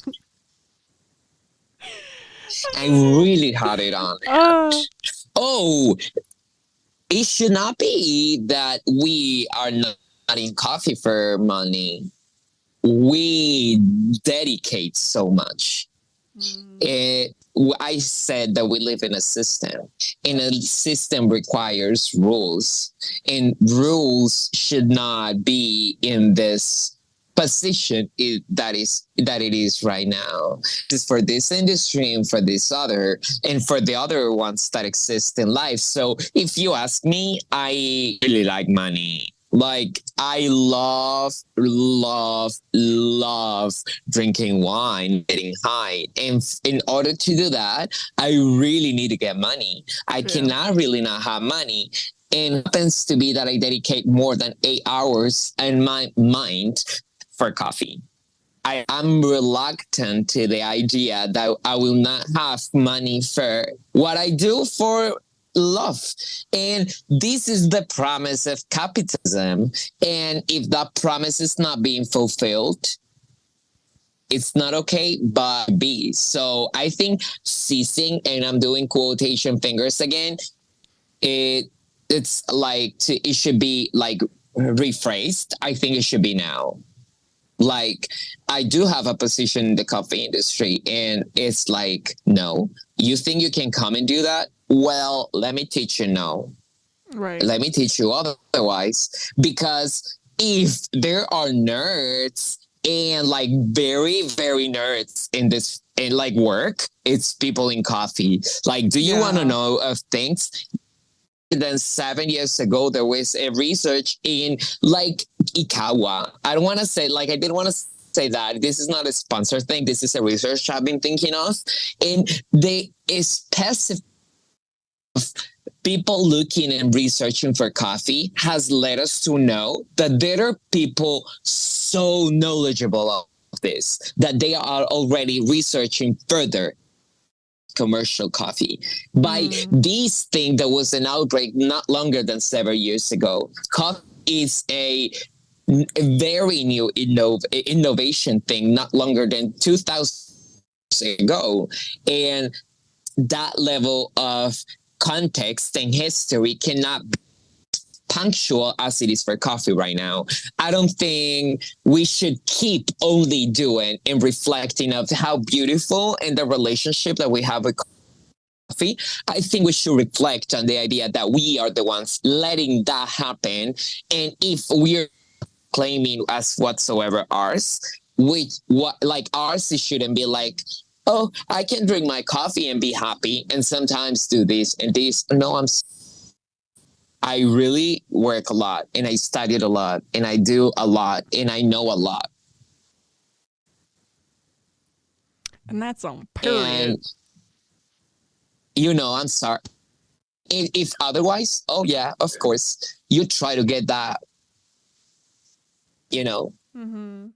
I really had it on that. It should not be that we are not in coffee for money. We dedicate so much. I said that we live in a system, and a system requires rules, and rules should not be in this position that it is right now. It's for this industry and for this other, and for the other ones that exist in life. So if you ask me, I really like money. Like I love drinking wine, getting high. And in order to do that, I really need to get money. I cannot really not have money. And happens to be that I dedicate more than 8 hours in my mind for coffee. I am reluctant to the idea that I will not have money for what I do for love. And this is the promise of capitalism. And if that promise is not being fulfilled, it's not okay, but be. So I think ceasing, and I'm doing quotation fingers again, it's like it should be like rephrased. I think it should be now. Like, I do have a position in the coffee industry, and it's like, no, you think you can come and do that? Well, let me teach you no. Right. Let me teach you otherwise. Because if there are nerds and like very, very nerds in this, in like work, it's people in coffee. Like, do you want to know of things? Then 7 years ago, there was a research in like Ikawa. I don't want to say, like, I didn't want to say that. This is not a sponsor thing. This is a research I've been thinking of. And they specify people looking and researching for coffee has led us to know that there are people so knowledgeable of this that they are already researching further commercial coffee. By this thing, there was an outbreak not longer than 7 years ago. Coffee is a very new innovation thing, not longer than 2000 years ago. And that level of context and history cannot be punctual as it is for coffee right now. I don't think we should keep only doing and reflecting of how beautiful and the relationship that we have with coffee. I think we should reflect on the idea that we are the ones letting that happen. And if we're claiming as whatsoever ours, which what like ours, it shouldn't be like, oh, I can drink my coffee and be happy and sometimes do this and this. No, I really work a lot, and I studied a lot, and I do a lot, and I know a lot. And that's on period. And, I'm sorry. If otherwise, oh yeah, of course, you try to get that, Mm-hmm.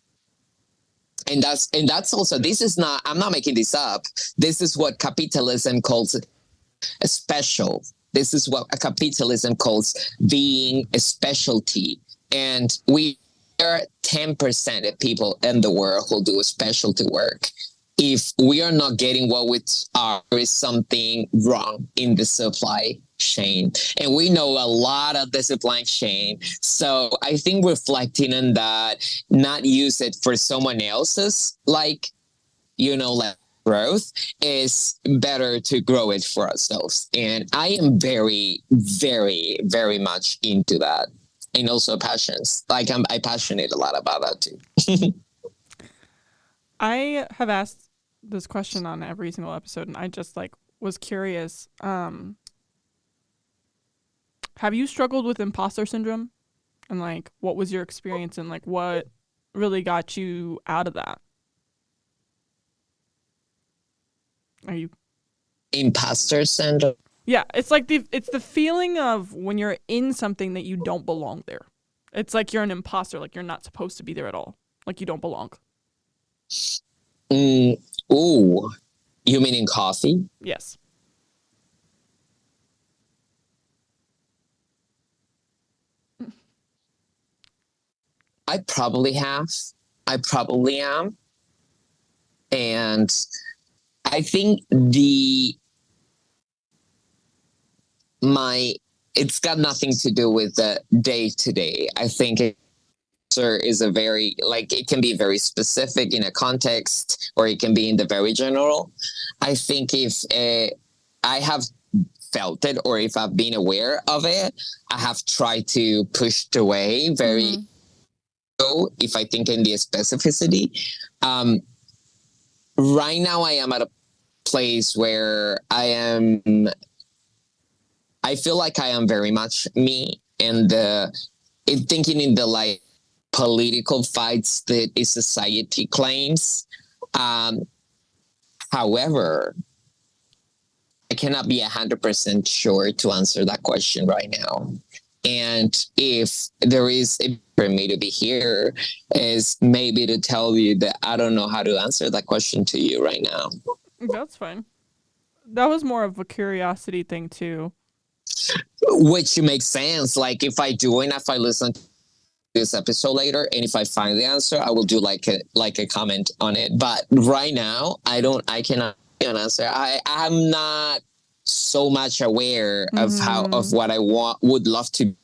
And that's also, this is not, I'm not making this up. This is what capitalism calls a special. This is what a capitalism calls being a specialty. And we are 10% of people in the world who do a specialty work. If we are not getting what we are, there is something wrong in the supply chain. And we know a lot of the supply chain. So I think reflecting on that, not use it for someone else's, like growth, is better to grow it for ourselves. And I am very, very, very much into that. And also passions. Like I'm passionate a lot about that too. I have asked this question on every single episode, and I just was curious. Have you struggled with imposter syndrome? And what was your experience, and what really got you out of that? Are you imposter syndrome? Yeah, it's it's the feeling of when you're in something that you don't belong there. It's like you're an imposter, like you're not supposed to be there at all. Like you don't belong. Ooh, you mean in coffee? Yes. I probably have. I probably am. And I think it's got nothing to do with the day to day. I think is a very, it can be very specific in a context, or it can be in the very general. I think if I have felt it, or if I've been aware of it, I have tried to push it away very if I think in the specificity. Right now I am at a place where I feel like I am very much me, and thinking in the political fights that a society claims. However, I cannot be 100% sure to answer that question right now. And if there is a for me to be here is maybe to tell you that I don't know how to answer that question to you right now. That's fine. That was more of a curiosity thing too. Which makes sense. Like if I do and if I listen to this episode later and if I find the answer, I will do like a comment on it. But right now I cannot answer. I'm not so much aware of what I would love to do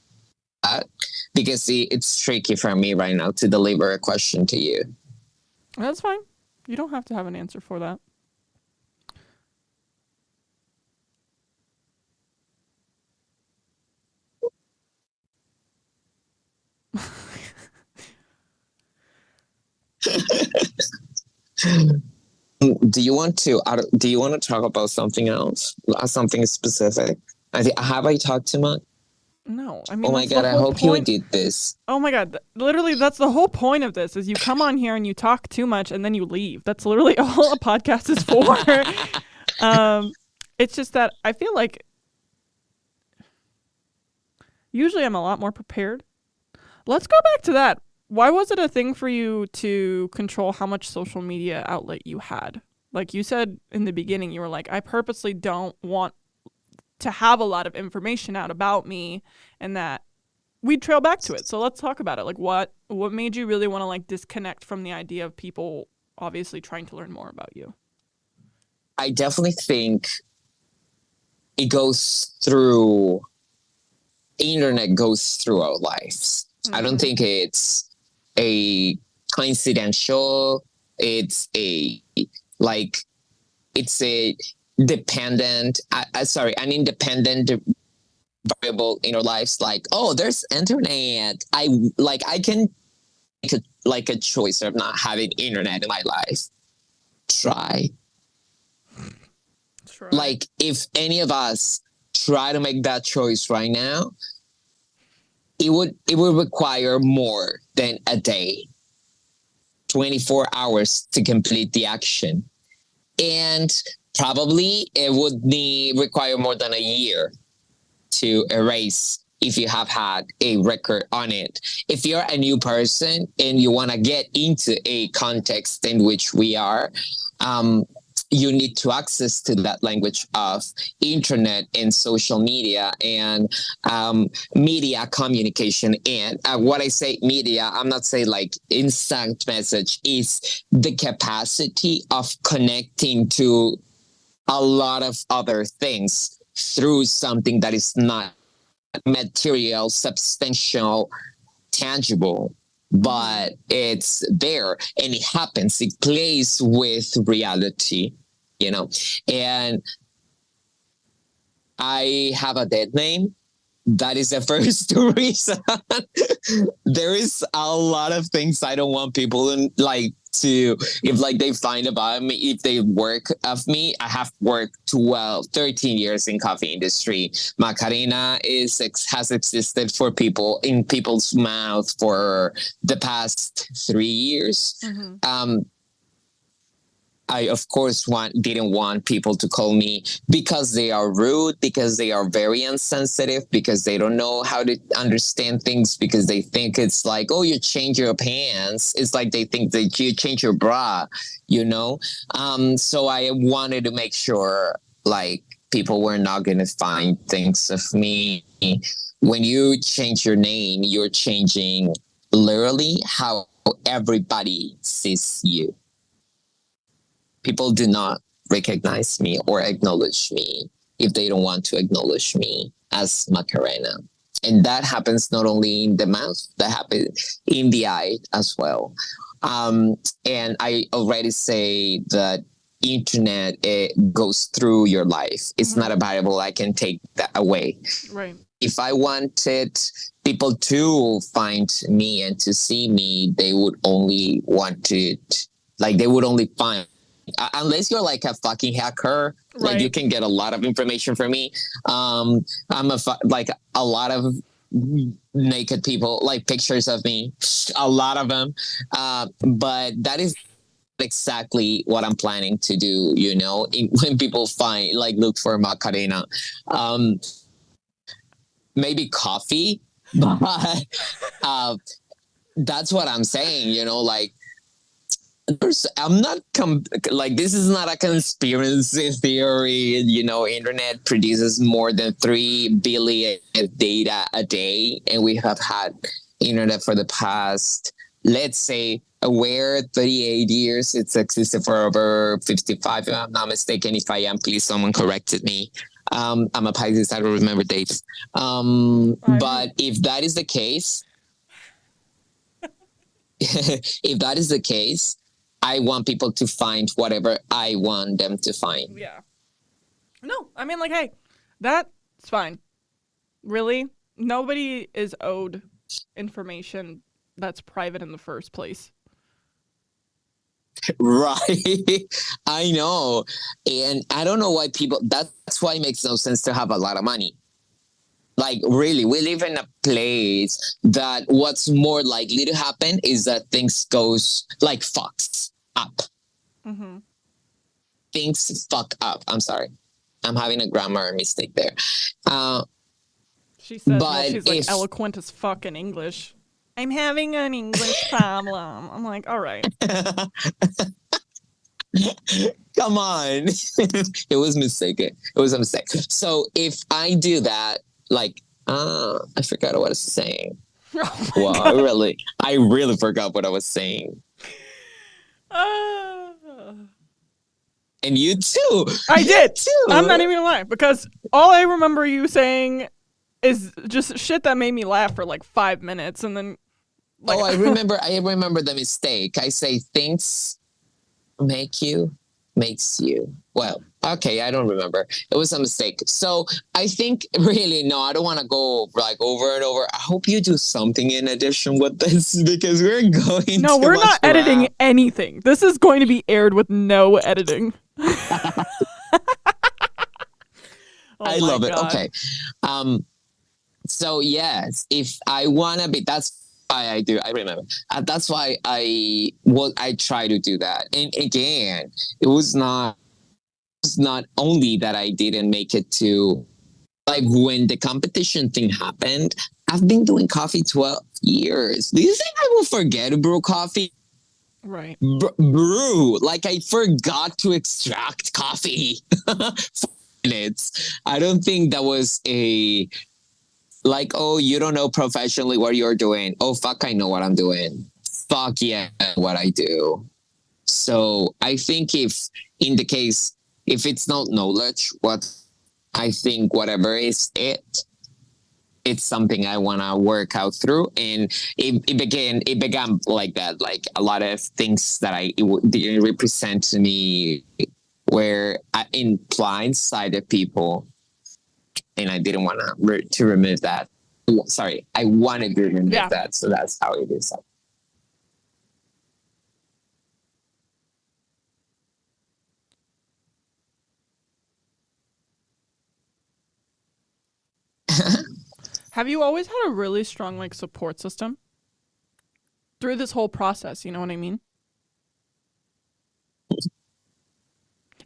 that because it's tricky for me right now to deliver a question to you. That's fine. You don't have to have an answer for that. Do you want to talk about something else? Something specific? Have I talked too much? No, I mean, oh my god! I hope you did this. Oh my god! Literally, that's the whole point of this: is you come on here and you talk too much and then you leave. That's literally all a podcast is for. It's just that I feel like usually I'm a lot more prepared. Let's go back to that. Why was it a thing for you to control how much social media outlet you had? Like you said in the beginning, you were like, I purposely don't want to have a lot of information out about me, and that we'd trail back to it. So let's talk about it. Like what made you really want to like disconnect from the idea of people obviously trying to learn more about you? I definitely think it goes through internet goes through our lives. Mm-hmm. I don't think it's a coincidental. It's a dependent. An independent variable in our lives. Like, oh, there's internet. I can make a choice of not having internet in my life. Try. Like, if any of us try to make that choice right now, it would require more than a day, 24 hours to complete the action. And probably it would require more than a year to erase if you have had a record on it. If you're a new person and you want to get into a context in which we are, you need to access to that language of internet and social media and media communication. And what I say media, I'm not saying like instant message, is the capacity of connecting to a lot of other things through something that is not material, substantial, tangible, but it's there and it happens. It plays with reality, you know. And I have a dead name. That is the first reason. There is a lot of things I don't want people if they find about me, if they work of me. I have worked 13 years in coffee industry. Macarena has existed for people in people's mouth for the past 3 years. Mm-hmm. I, of course, didn't want people to call me because they are rude, because they are very insensitive, because they don't know how to understand things, because they think it's like, oh, you change your pants. It's like they think that you change your bra, you know? So I wanted to make sure, like, people were not going to find things of me. When you change your name, you're changing literally how everybody sees you. People do not recognize me or acknowledge me if they don't want to acknowledge me as Macarena. And that happens not only in the mouth, that happens in the eye as well. And I already say that internet, it goes through your life. It's not a variable I can take that away. Right. If I wanted people to find me and to see me, they would only they would only find, unless you're like a fucking hacker, right. Like you can get a lot of information from me. I'm a lot of naked people, like pictures of me, a lot of them. But that is exactly what I'm planning to do, when people look for Macarena. Maybe coffee, but that's what I'm saying, like, I'm not like, this is not a conspiracy theory. Internet produces more than 3 billion data a day, and we have had internet for the past, let's say, aware 38 years. It's existed for over 55, if I'm not mistaken. If I am, please someone corrected me. I'm a Pisces, I don't remember dates. But if that is the case, if that is the case, I want people to find whatever I want them to find. Yeah. No, I mean, like, hey, that's fine. Really? Nobody is owed information that's private in the first place. Right. I know. And I don't know why that's why it makes no sense to have a lot of money. Like, really, we live in a place that what's more likely to happen is that things goes like fucks up. Mm-hmm. Things fuck up. I'm sorry. I'm having a grammar mistake there. She says, well, she's like eloquent as fuck in English. I'm having an English problem. I'm like, all right. Come on. It was mistaken. It was a mistake. So if I do that, like, I forgot what I was saying. Oh wow, God. I really forgot what I was saying. And you too. I did. Too. I'm not even gonna lie, because all I remember you saying is just shit that made me laugh for like 5 minutes, and then. Like, I remember the mistake. I say things makes you. Well, okay, I don't remember. It was a mistake. So I think really, no, I don't want to go like over and over. I hope you do something in addition with this, because we're going. No, we're not editing anything. This is going to be aired with no editing. I love it. Okay. So yes, if I want to be, that's why I do. I remember. That's why I try to do that. And again, it was not only that I didn't make it to, like, when the competition thing happened. I've been doing coffee 12 years. Do you think I will forget to brew coffee? Right. Brew. Like, I forgot to extract coffee. 4 minutes. I don't think that was a, like, oh, you don't know professionally what you're doing. Oh, fuck, I know what I'm doing. Fuck yeah, what I do. So I think if it's not knowledge, I think whatever is it's something I want to work out through. And it began like that. Like, a lot of things that it represent to me were in blindsided people. And I didn't want to remove that. Sorry, I wanted to remove that. So that's how it is. Have you always had a really strong like support system through this whole process? You know what I mean?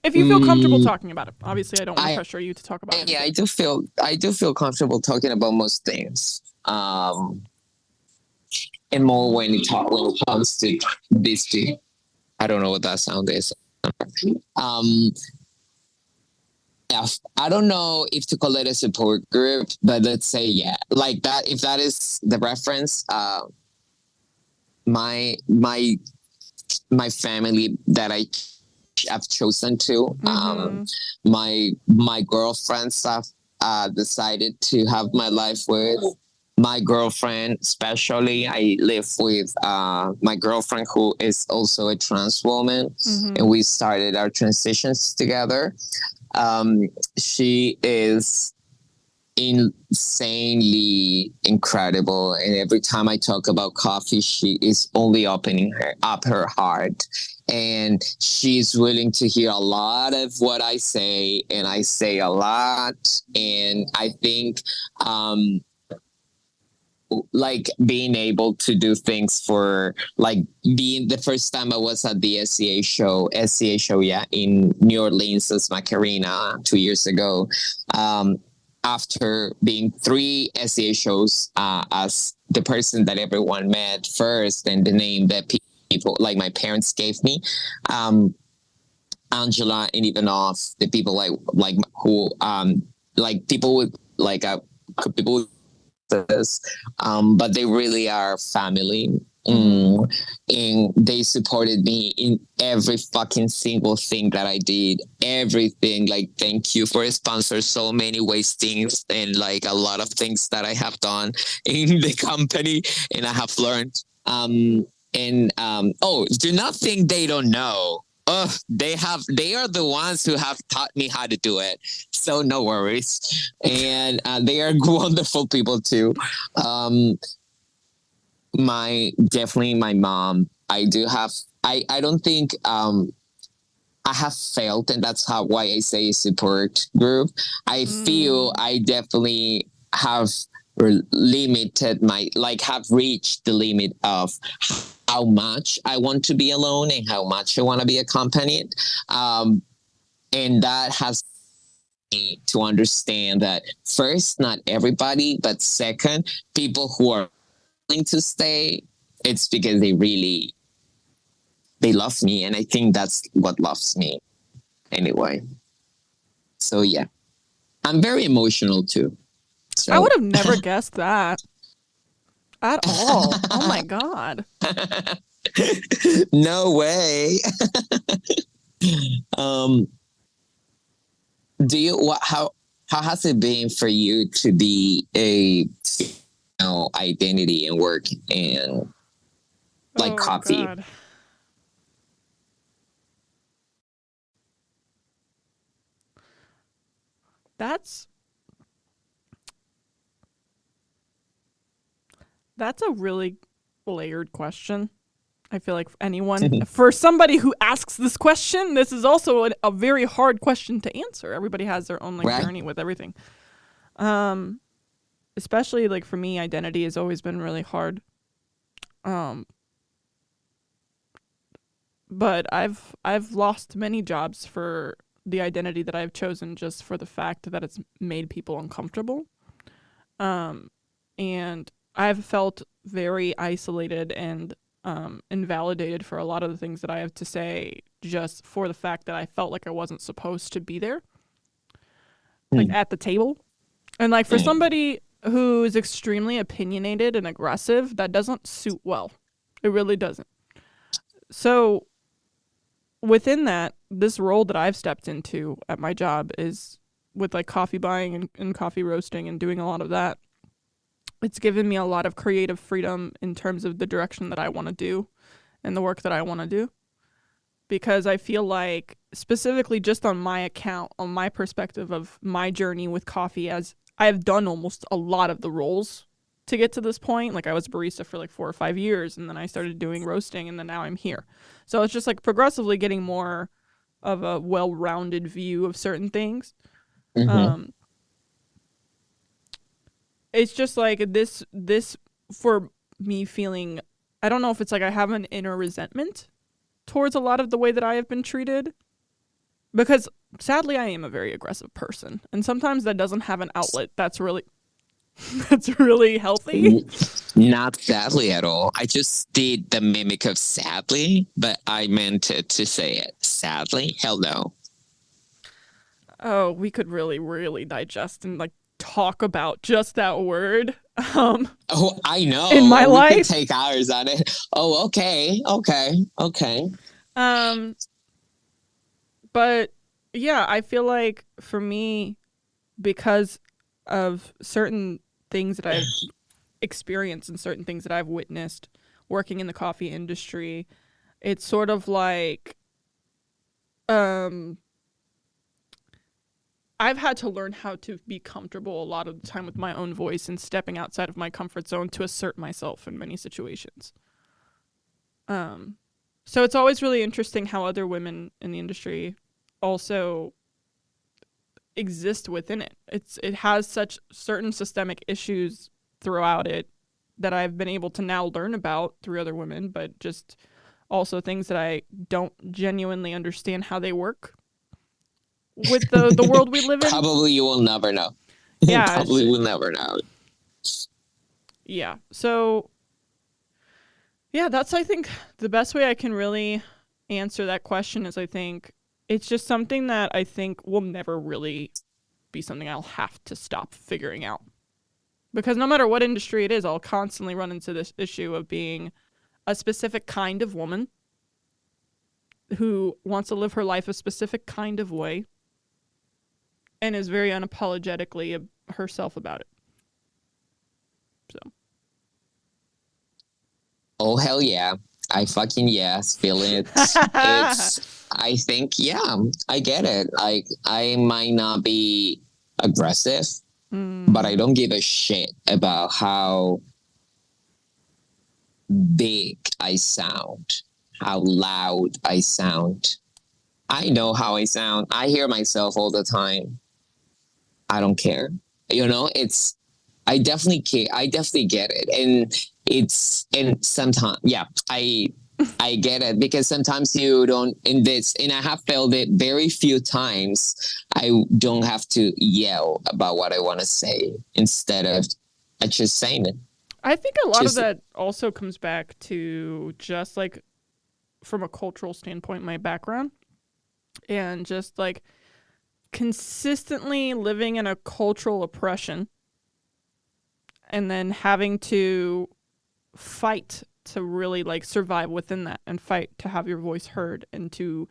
If you feel comfortable talking about it. Obviously, I don't want to pressure you to talk about it. Yeah, I do feel comfortable talking about most things. And more when it comes to these two. I don't know what that sound is. Yeah, I don't know if to call it a support group, but let's say like that. If that is the reference, my family that I've chosen to, my girlfriends I've decided to have my life with. My girlfriend, especially, I live with my girlfriend who is also a trans woman, and we started our transitions together. She is insanely incredible, and every time I talk about coffee, she is only opening up her heart, and she's willing to hear a lot of what I say, and I say a lot. And I think like being able to do things for like being the first time I was at the SCA show, yeah, in New Orleans as Macarena 2 years ago. After being three SCA shows as the person that everyone met first and the name that people like my parents gave me. Angela and even off the people like who like people with like people with this, but they really are family. And they supported me in every fucking single thing that I did. Everything. Like, thank you for sponsor so many ways things and like a lot of things that I have done in the company and I have learned. Oh, do not think they don't know. Oh, they are the ones who have taught me how to do it. So no worries. And they are wonderful people too. Definitely my mom. I don't think I have felt, and that's why I say support group. I feel I definitely have limited have reached the limit of how much I want to be alone and how much I want to be accompanied. And that has me to understand that first, not everybody, but second, people who are willing to stay, it's because they love me. And I think that's what loves me anyway. So yeah, I'm very emotional too. So. I would have never guessed that at all. Oh my God. No way. Do you how has it been for you to be a identity and work in like coffee? God. That's a really layered question. I feel like for somebody who asks this question, this is also a very hard question to answer. Everybody has their own journey with everything. Especially like for me, identity has always been really hard. But I've lost many jobs for the identity that I've chosen just for the fact that it's made people uncomfortable. And I've felt very isolated and invalidated for a lot of the things that I have to say just for the fact that I felt like I wasn't supposed to be there, like at the table. And like for somebody who is extremely opinionated and aggressive, that doesn't suit well. It really doesn't. So within that, this role that I've stepped into at my job is with like coffee buying and coffee roasting and doing a lot of that. It's given me a lot of creative freedom in terms of the direction that I want to do and the work that I want to do. Because I feel like specifically just on my account, on my perspective of my journey with coffee, as I have done almost a lot of the roles to get to this point. Like I was a barista for like 4 or 5 years and then I started doing roasting and then now I'm here. So it's just like progressively getting more of a well-rounded view of certain things. It's just like this for me feeling, I don't know if it's like I have an inner resentment towards a lot of the way that I have been treated. Because sadly, I am a very aggressive person. And sometimes that doesn't have an outlet that's really healthy. Not sadly at all. I just did the mimic of sadly, but I meant to say it. Sadly? Hell no. Oh, we could really, really digest and like talk about just that word. Oh, I know. In my life, we could take hours on it. Oh, okay. But yeah, I feel like for me, because of certain things that I've experienced and certain things that I've witnessed working in the coffee industry, it's sort of like I've had to learn how to be comfortable a lot of the time with my own voice and stepping outside of my comfort zone to assert myself in many situations. So it's always really interesting how other women in the industry also exist within it. It has such certain systemic issues throughout it that I've been able to now learn about through other women, but just also things that I don't genuinely understand how they work with the world we live in. Probably you will never know. Yeah. Probably will never know. Yeah. So, yeah, that's, I think, the best way I can really answer that question is I think it's just something that I think will never really be something I'll have to stop figuring out. Because no matter what industry it is, I'll constantly run into this issue of being a specific kind of woman who wants to live her life a specific kind of way and is very unapologetically herself about it. So. Oh, hell yeah. I fucking yes, feel it. It's, I think, yeah, I get it. Like, I might not be aggressive, but I don't give a shit about how big I sound, how loud I sound. I know how I sound. I hear myself all the time. I don't care. You know, it's, I definitely care. I definitely get it. And sometimes, yeah, I get it, because sometimes you don't, and I have felt it very few times. I don't have to yell about what I want to say instead of just saying it. I think a lot of that also comes back to just like from a cultural standpoint, my background, and just like consistently living in a cultural oppression and then having to fight to really like survive within that and fight to have your voice heard and to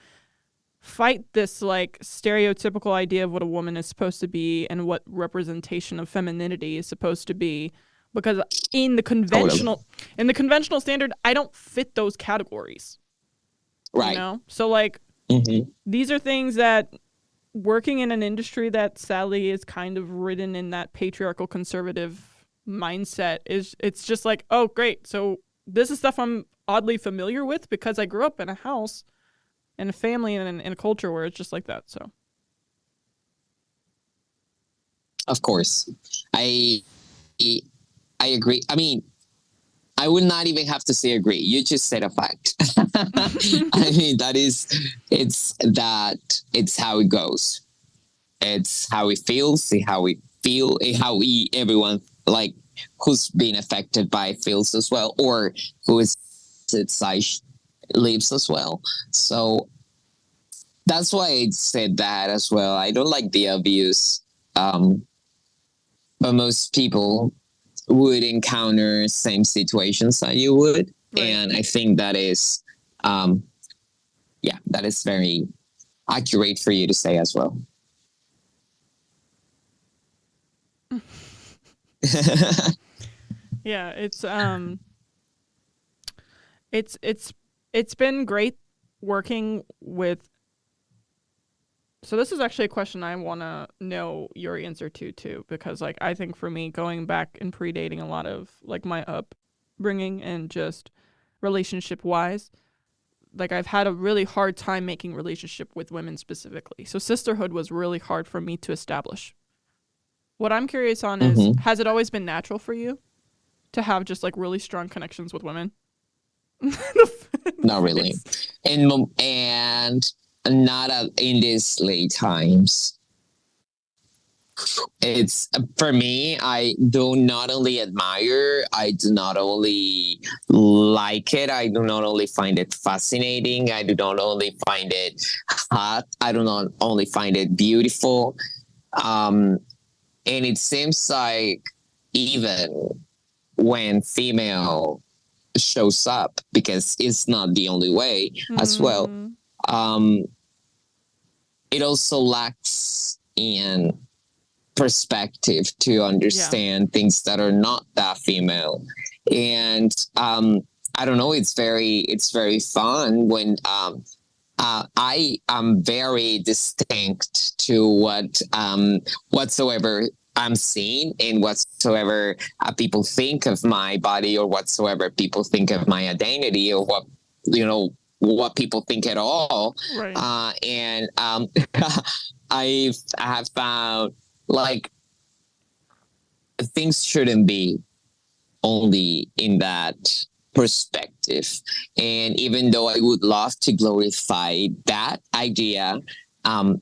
fight this like stereotypical idea of what a woman is supposed to be and what representation of femininity is supposed to be, because in the conventional standard I don't fit those categories, right? You know, so like these are things that working in an industry that sadly is kind of ridden in that patriarchal conservative mindset is, it's just like, oh great, so this is stuff I'm oddly familiar with because I grew up in a house and a family and in a culture where it's just like that. So of course, I agree. I mean, I would not even have to say agree. You just said a fact. I mean, it's how it goes. It's how it feels, everyone like who's being affected by feels as well, or who is inside lives as well. So that's why I said that as well. I don't like the abuse, but most people would encounter same situations that you would, right. And I think that is, that is very accurate for you to say as well. Yeah, it's been great working with. So this is actually a question I want to know your answer to too, because like I think for me, going back and predating a lot of like my upbringing and just relationship wise, like I've had a really hard time making relationship with women specifically. So sisterhood was really hard for me to establish. What I'm curious on is, has it always been natural for you to have just like really strong connections with women? Not really. And not in these late times. It's, for me, I do not only admire, I do not only like it, I do not only find it fascinating, I do not only find it hot, I do not only find it beautiful. And it seems like even when female shows up, because it's not the only way as well, it also lacks in perspective to understand things that are not that female. And I don't know, it's very fun when I am very distinct to whatsoever I'm seeing and whatsoever people think of my body, or whatsoever people think of my identity, or what people think at all. Right. And I have found like things shouldn't be only in that perspective. And even though I would love to glorify that idea,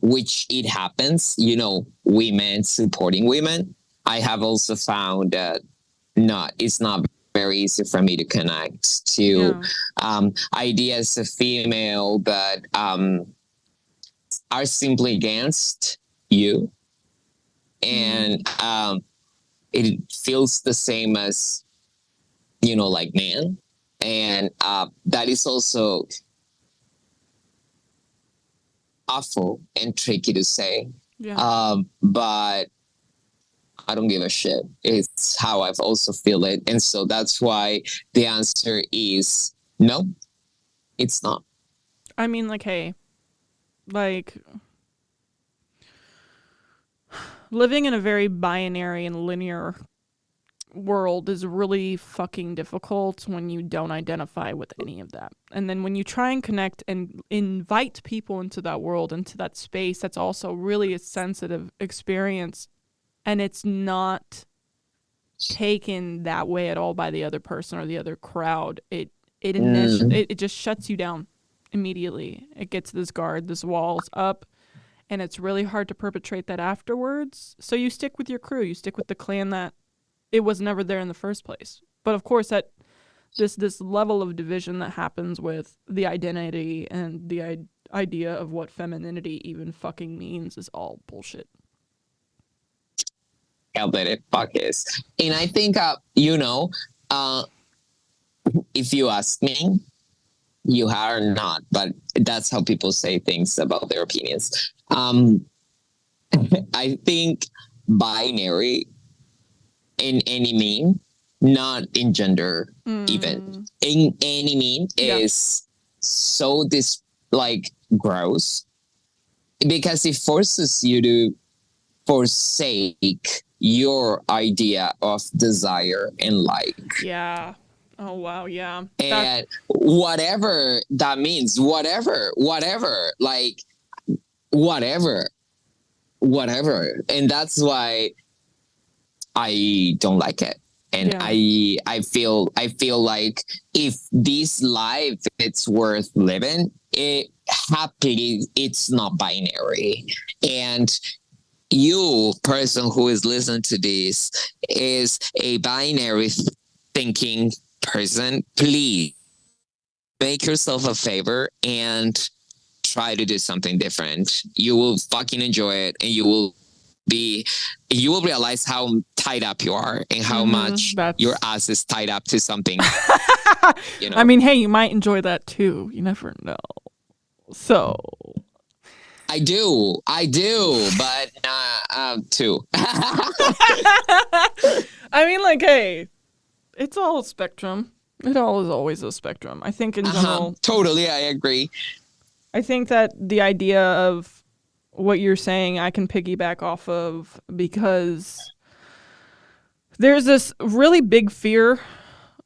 which it happens, women supporting women, I have also found that it's not very easy for me to connect to ideas of female that are simply against you. And it feels the same as, like man. And that is also awful and tricky to say. Yeah. But I don't give a shit. It's how I've also feel it. And so that's why the answer is no, it's not. I mean, like, hey, like, living in a very binary and linear world is really fucking difficult when you don't identify with any of that. And then when you try and connect and invite people into that world, into that space, that's also really a sensitive experience. And it's not taken that way at all by the other person or the other crowd. It just shuts you down immediately. It gets this walls up, and it's really hard to perpetrate that afterwards. So you stick with your crew, you stick with the clan that it was never there in the first place. But of course, that this level of division that happens with the identity and the idea of what femininity even fucking means is all bullshit. Hell that it fuck is. And I think, if you ask me, you are not, but that's how people say things about their opinions. I think binary in any mean, not in gender even, in any mean is so gross, because it forces you to forsake your idea of desire and like. Yeah. Oh, wow. Yeah. And whatever that means, whatever, like, whatever. And that's why I don't like it. And I feel like if this life it's worth living, it's not binary. And you, person who is listening to this, is a binary thinking person. Please make yourself a favor and try to do something different. You will fucking enjoy it, and you will realize how tied up you are and how much your ass is tied up to something. I mean, hey, you might enjoy that too. You never know. So I do, but too. I mean, like, hey, it's all a spectrum. It all is always a spectrum. I think in general. Totally, I agree. I think that the idea of what you're saying, I can piggyback off of, because there's this really big fear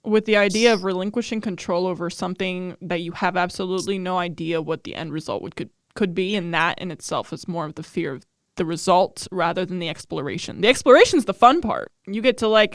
with the idea of relinquishing control over something that you have absolutely no idea what the end result could be, and that in itself is more of the fear of the result rather than the exploration. The exploration is the fun part. You get to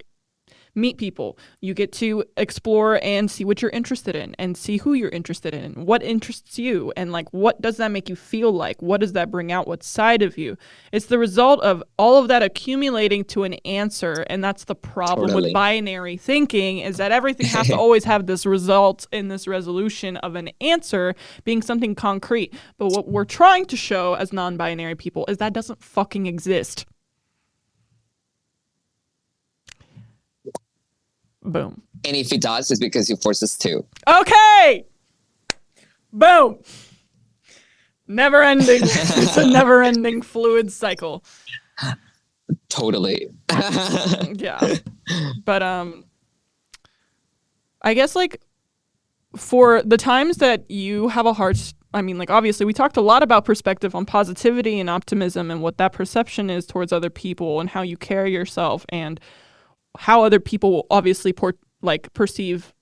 meet people. You get to explore and see what you're interested in and see who you're interested in and what interests you, and what does that make you feel like? What does that bring out? What side of you? It's the result of all of that accumulating to an answer, and that's the problem with binary thinking, is that everything has to always have this result in this resolution of an answer being something concrete. But what we're trying to show as non-binary people is that doesn't fucking exist. Boom. And if it does, it's because you force us to. Okay. Boom. Never ending. It's a never ending fluid cycle. Totally. Yeah. But I guess for the times that you have a hard, obviously we talked a lot about perspective on positivity and optimism and what that perception is towards other people and how you carry yourself and how other people will obviously perceive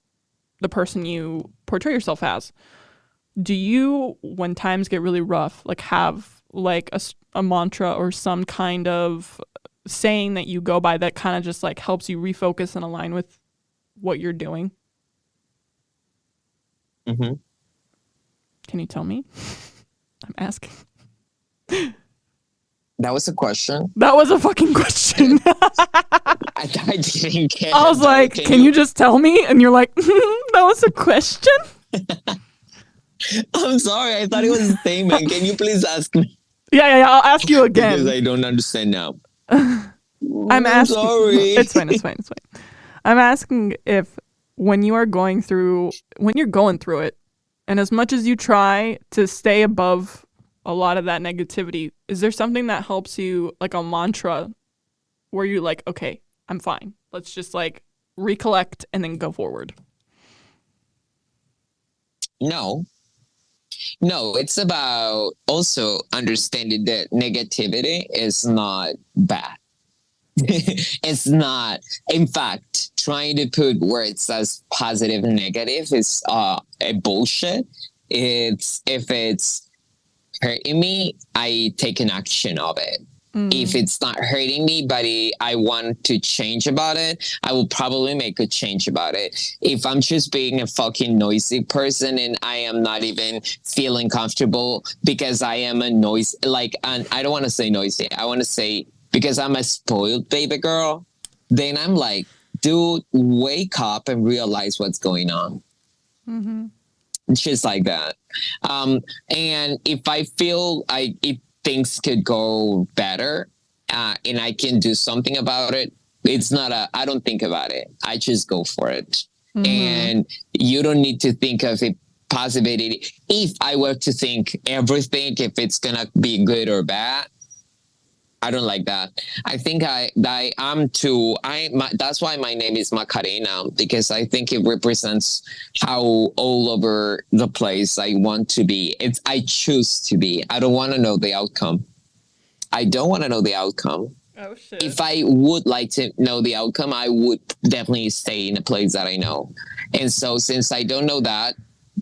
the person you portray yourself as. Do you, when times get really rough, have a mantra or some kind of saying that you go by that kind of just helps you refocus and align with what you're doing? Mm-hmm. Can you tell me? I'm asking. That was a question. That was a fucking question. I didn't get I was it, like, can you just tell me? And you're like, that was a question? I'm sorry. I thought it was a statement. Can you please ask me? Yeah. I'll ask you again. Because I don't understand now. I'm asking. Sorry. It's fine. I'm asking if when you're going through it, and as much as you try to stay above a lot of that negativity, is there something that helps you, like a mantra, where you're like, okay, I'm fine. Let's just like recollect and then go forward? No, it's about also understanding that negativity is not bad. It's not. In fact, trying to put words as positive and negative is a bullshit. If it's hurting me, I take an action of it. If it's not hurting me, but I want to change about it, I will probably make a change about it. If I'm just being a fucking noisy person and I am not even feeling comfortable because I am a noise, like, and I don't want to say noisy. I want to say because I'm a spoiled baby girl, then I'm like, dude, wake up and realize what's going on. Mm-hmm. Just like that. And if I feel if things could go better and I can do something about it, it's not I don't think about it. I just go for it. Mm-hmm. And you don't need to think of it possibility. If I were to think everything, if it's going to be good or bad, I don't like that. I think that's why my name is Macarena, because I think it represents how all over the place I want to be. I choose to be. I don't want to know the outcome. Oh, shit. If I would like to know the outcome, I would definitely stay in a place that I know. And so since I don't know that,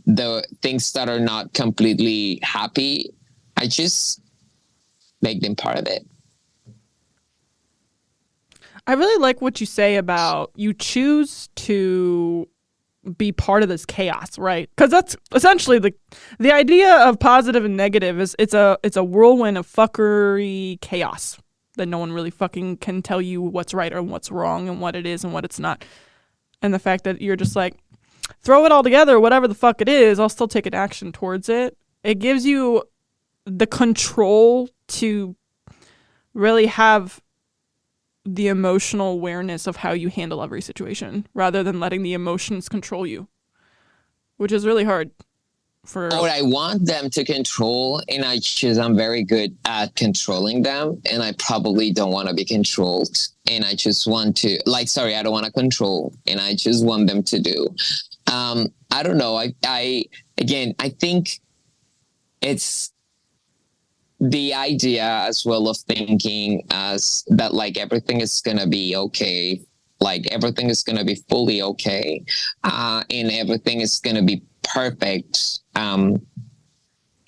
the things that are not completely happy, I just make them part of it. I really like what you say about you choose to be part of this chaos, right? Because that's essentially the idea of positive and negative is it's a whirlwind of fuckery chaos that no one really fucking can tell you what's right or what's wrong and what it is and what it's not. And the fact that you're just like, throw it all together, whatever the fuck it is, I'll still take an action towards it. It gives you the control to really have the emotional awareness of how you handle every situation rather than letting the emotions control you, which is really hard for what I want them to control, and I'm very good at controlling them, and I probably don't want to be controlled, and I just want to I don't want to control, and I just want them to do. I don't know. I think it's the idea as well of thinking as that, like, everything is going to be okay. Like, everything is going to be fully okay. And everything is going to be perfect.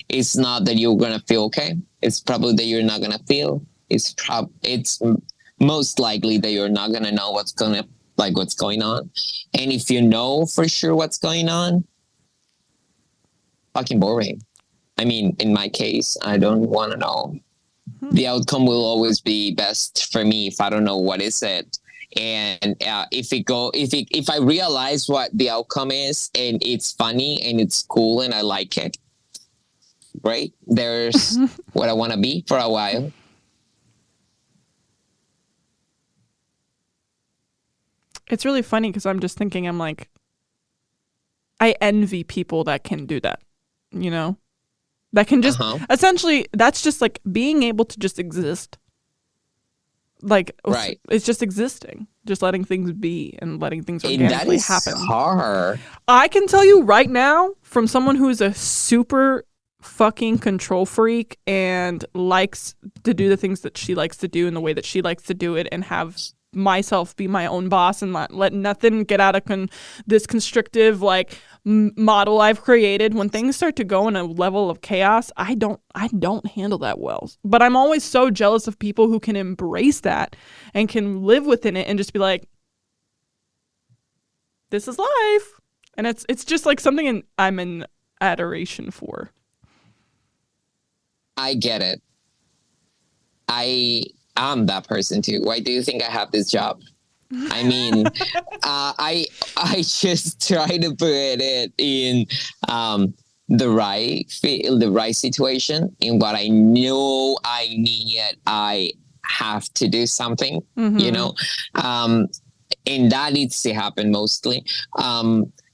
It's not that you're going to feel okay. It's probably that you're not going to feel. It's most likely that you're not going to know what's going on. And if you know for sure what's going on, fucking boring. I mean, in my case, I don't want to know. The outcome will always be best for me if I don't know what is it. And if I realize what the outcome is and it's funny and it's cool and I like it, great. There's what I want to be for a while. It's really funny because I'm just thinking, I'm like, I envy people that can do that, you know? That can just essentially, that's just like being able to just exist. Like, right. It's just existing, just letting things be and letting things organically happen. Hard. I can tell you right now, from someone who's a super fucking control freak and likes to do the things that she likes to do in the way that she likes to do it and have myself be my own boss and not let nothing get out of this constrictive like model I've created. When things start to go in a level of chaos, I don't handle that well. But I'm always so jealous of people who can embrace that and can live within it and just be like, this is life. And it's just like something I'm in adoration for. I get it. I'm that person too. Why do you think I have this job? I mean, I just try to put it in the right situation, in what I know I need. I have to do something, you know, and that needs to happen mostly.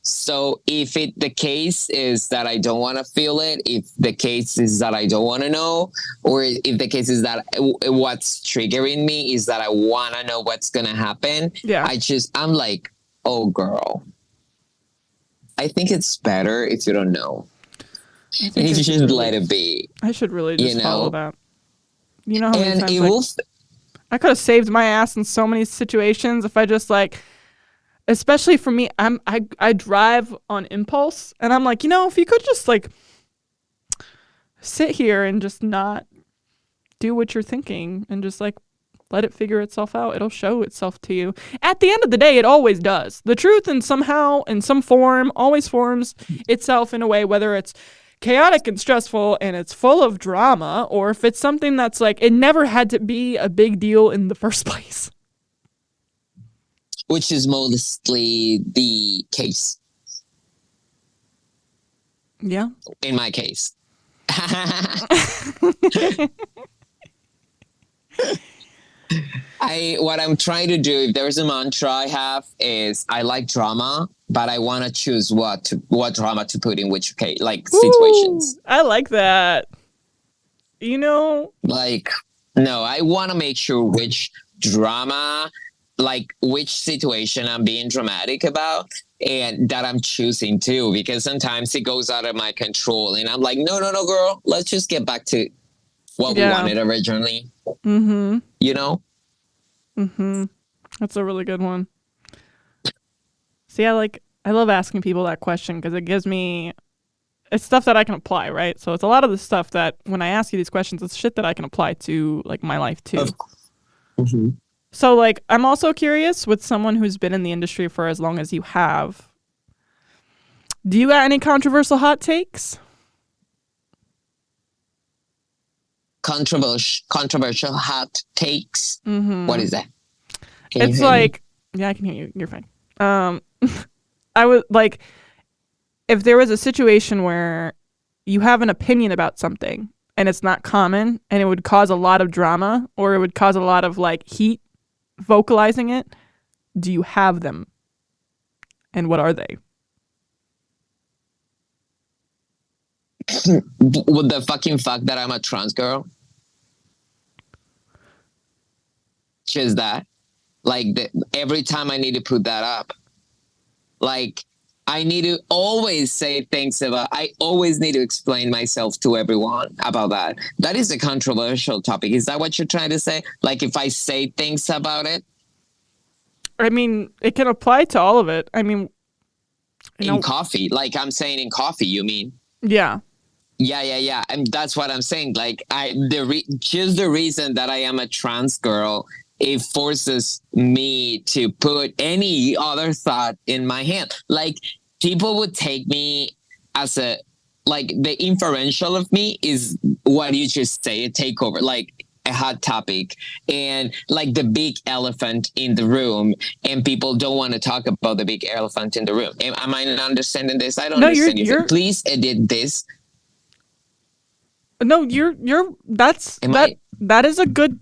So if the case is that I don't want to feel it, if the case is that I don't want to know, or if the case is that what's triggering me is that I want to know what's going to happen, I'm like, oh, girl, I think it's better if you don't know. And you just let it be. I should really just follow that. You know how many and times I could have saved my ass in so many situations if I just like... Especially for me, I drive on impulse, and I'm like, if you could just like sit here and just not do what you're thinking and just like let it figure itself out, it'll show itself to you. At the end of the day, it always does. The truth, in some form, always forms itself in a way, whether it's chaotic and stressful and it's full of drama, or if it's something that's like it never had to be a big deal in the first place. Which is mostly the case. Yeah. In my case. What I'm trying to do, if there's a mantra I have, is I like drama, but I want to choose what drama to put in which case, like situations. I like that. Like, no, I want to make sure which drama, like which situation I'm being dramatic about, and that I'm choosing to, because sometimes it goes out of my control and I'm like, no, girl, let's just get back to what we wanted originally. Mm-hmm. You know? Mm-hmm. That's a really good one. See, I love asking people that question because it gives me... It's stuff that I can apply, right? So it's a lot of the stuff that when I ask you these questions, it's shit that I can apply to like my life too. Mm-hmm. So, like, I'm also curious, with someone who's been in the industry for as long as you have, do you got any controversial hot takes? Controversial hot takes? Mm-hmm. What is that? It's like, yeah, I can hear you. You're fine. I would like, if there was a situation where you have an opinion about something and it's not common and it would cause a lot of drama, or it would cause a lot of like heat vocalizing it, do you have them? And what are they? With the fucking fact that I'm a trans girl. Just that. Like, every time I need to put that up, like, I need to always say things about, I always need to explain myself to everyone about that. That is a controversial topic. Is that what you're trying to say? Like, if I say things about it? I mean, it can apply to all of it. I mean, in coffee, like I'm saying in coffee, you mean? Yeah. Yeah. And that's what I'm saying. Like, just the reason that I am a trans girl, it forces me to put any other thought in my hand. Like, people would take me as like, the inferential of me is what you just say, a takeover, like a hot topic, and like the big elephant in the room, and people don't want to talk about the big elephant in the room. Am I not understanding this? I don't understand you. Please edit this. No, that is a good...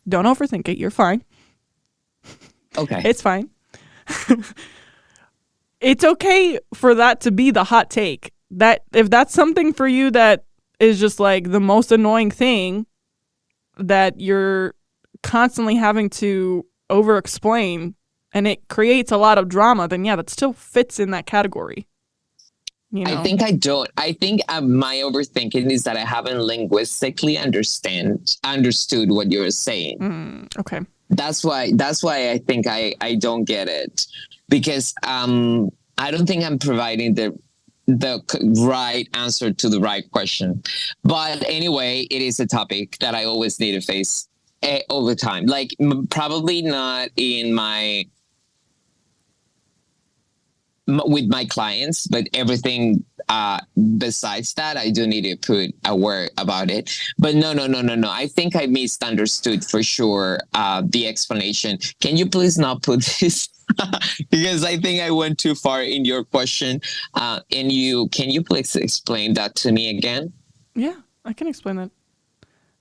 Don't overthink it. You're fine. Okay. It's fine. It's okay for that to be the hot take. That if that's something for you that is just like the most annoying thing that you're constantly having to over explain, and it creates a lot of drama, then yeah, that still fits in that category. You know? I think I don't. I think my overthinking is that I haven't linguistically understood what you're saying. Okay. That's why I think I don't get it, because I don't think I'm providing the right answer to the right question. But anyway, it is a topic that I always need to face all the time. Like, probably not in my with my clients, but everything besides that, I do need to put a word about it. But no. I think I misunderstood for sure the explanation. Can you please not put this? Because I think I went too far in your question. Can you please explain that to me again? Yeah, I can explain that.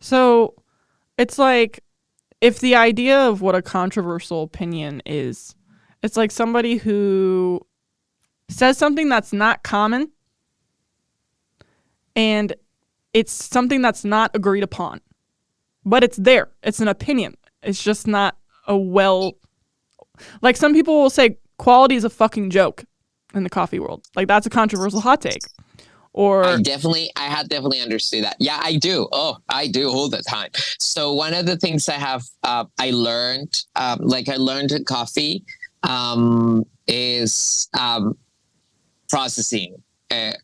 So it's like, if the idea of what a controversial opinion is, it's like somebody who says something that's not common and it's something that's not agreed upon, but it's there. It's an opinion. It's just not a like some people will say quality is a fucking joke in the coffee world. Like that's a controversial hot take. Or I had definitely understood that. Yeah, I do. Oh, I do all the time. So one of the things I learned, I learned in coffee, is processing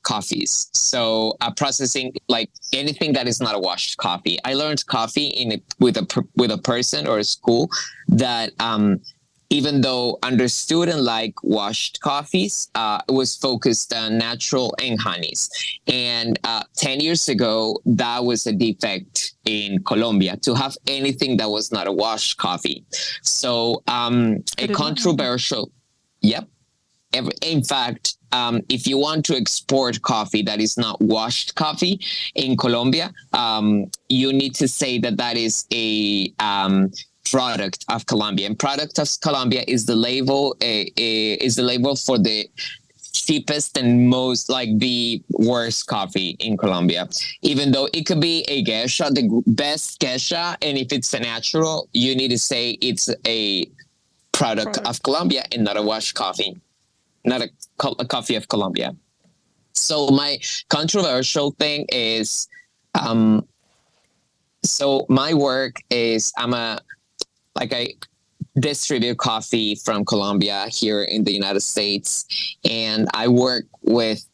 coffees. So processing like anything that is not a washed coffee. I learned coffee with a person or a school that even though understood and like washed coffees, it was focused on natural and honeys. And 10 years ago, that was a defect in Colombia to have anything that was not a washed coffee. So a controversial, yep. In fact, if you want to export coffee that is not washed coffee in Colombia, you need to say that is a product of Colombia. And product of Colombia is the label for the cheapest and most like the worst coffee in Colombia. Even though it could be a geisha, the best geisha, and if it's a natural, you need to say it's a product of Colombia and not a washed coffee, not a coffee of Colombia. So my controversial thing is, so my work is I distribute coffee from Colombia here in the United States. And I work with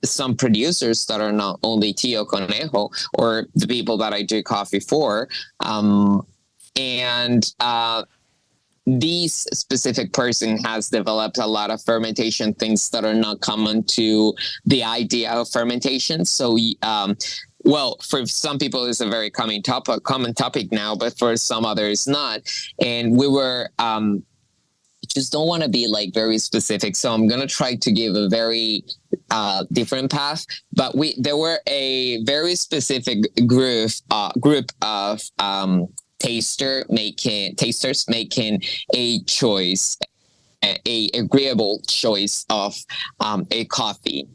some producers that are not only Tio Conejo or the people that I do coffee for. This specific person has developed a lot of fermentation things that are not common to the idea of fermentation. So, well, for some people, it's a very common topic now, but for some others, not. And we were just don't want to be like very specific, so I'm gonna try to give a very different path. But there were a very specific group of tasters making a choice, a agreeable choice of a coffee,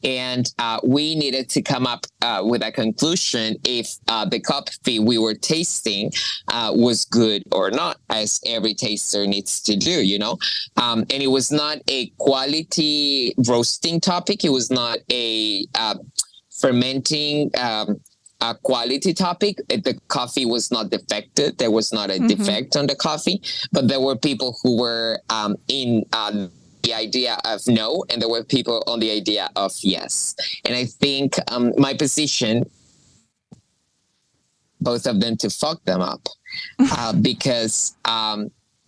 and we needed to come up with a conclusion if the coffee we were tasting was good or not, as every taster needs to do, and it was not a quality roasting topic. It was not a fermenting a quality topic. The coffee was not defected. There was not a defect on the coffee, but there were people who were in the idea of no, and there were people on the idea of yes. And I think my position, both of them, to fuck them up, because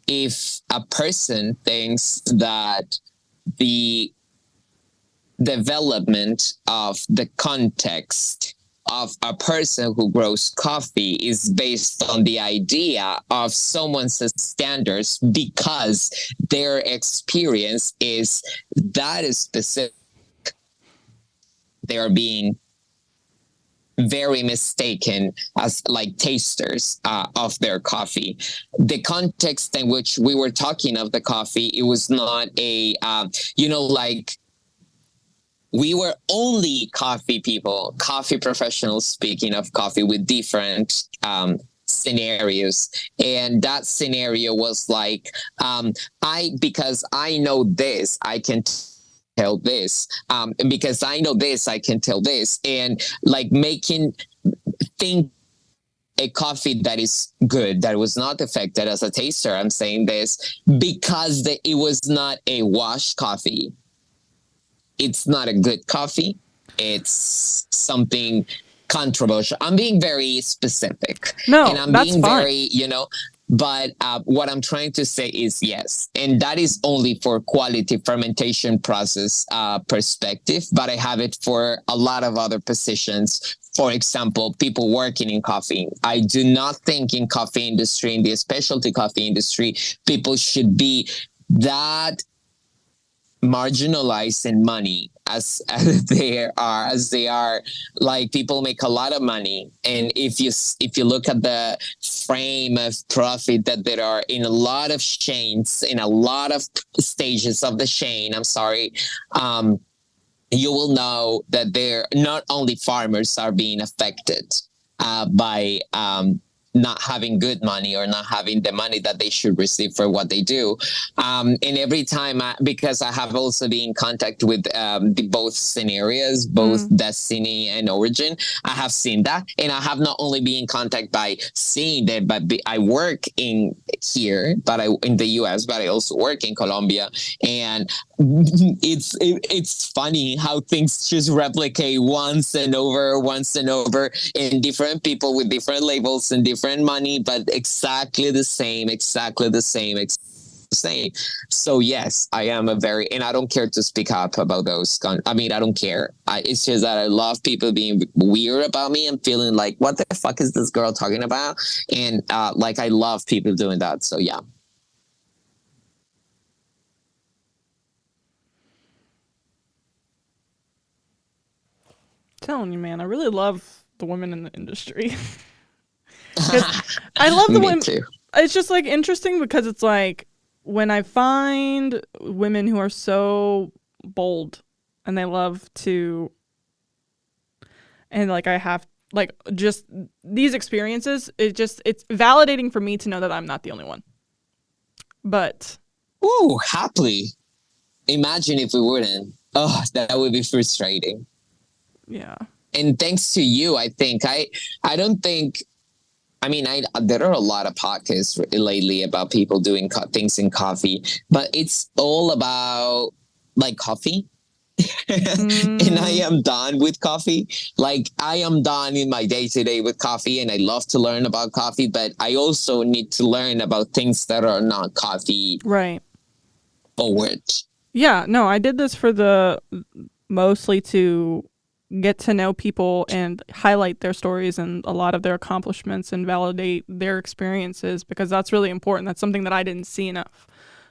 if a person thinks that the development of the context of a person who grows coffee is based on the idea of someone's standards because their experience is that is specific, they are being very mistaken as like tasters of their coffee. The context in which we were talking of the coffee, it was not a, like, we were only coffee people, coffee professionals speaking of coffee with different scenarios. And that scenario was like, because I know this, I can tell this. And because I know this, I can tell this. And like think a coffee that is good, that was not affected as a taster. I'm saying this because it was not a washed coffee. It's not a good coffee. It's something controversial. I'm being very specific. No, and I'm that's being fine. very, But what I'm trying to say is yes, and that is only for quality fermentation process perspective, but I have it for a lot of other positions. For example, people working in coffee. I do not think in coffee industry, in the specialty coffee industry, people should be that marginalized in money as they are. Like, people make a lot of money, and if you look at the frame of profit that there are in a lot of chains, in a lot of stages of the chain, I'm sorry, you will know that they're not only farmers are being affected by not having good money or not having the money that they should receive for what they do. And every time, because I have also been in contact with both scenarios, both destiny and origin, I have seen that. And I have not only been in contact by seeing that, but I work in here, in the US, but I also work in Colombia. And it's funny how things just replicate once and over, in different people with different labels and different money, but exactly the same. So yes, I am and I don't care to speak up about those. I don't care. It's just that I love people being weird about me and feeling like, what the fuck is this girl talking about? And like, I love people doing that. So yeah. Telling you, man, I really love the women in the industry. I love the Me women. too. It's just like interesting because it's like when I find women who are so bold and they love to, and like I have like just these experiences, it's validating for me to know that I'm not the only one. But ooh, happily. Imagine if we wouldn't. Oh, that would be frustrating. Yeah. And thanks to you, I think I don't think. There are a lot of podcasts lately about people doing things in coffee, but it's all about like coffee. And I am done with coffee. Like, I am done in my day to day with coffee, and I love to learn about coffee, but I also need to learn about things that are not coffee right. forward. Yeah, no, I did this for mostly to get to know people and highlight their stories and a lot of their accomplishments and validate their experiences, because that's really important. That's something that I didn't see enough.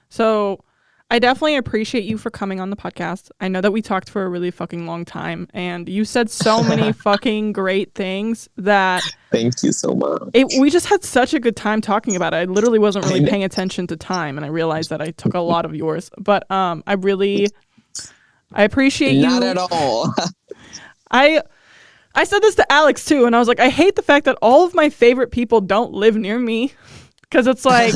So I definitely appreciate you for coming on the podcast. I know that we talked for a really fucking long time, and you said so many fucking great things that Thank you so much. We just had such a good time talking about it. I literally wasn't really paying attention to time, and I realized that I took a lot of yours. But I appreciate you. Not at all. I said this to Alex too, and I was like, I hate the fact that all of my favorite people don't live near me, because it's like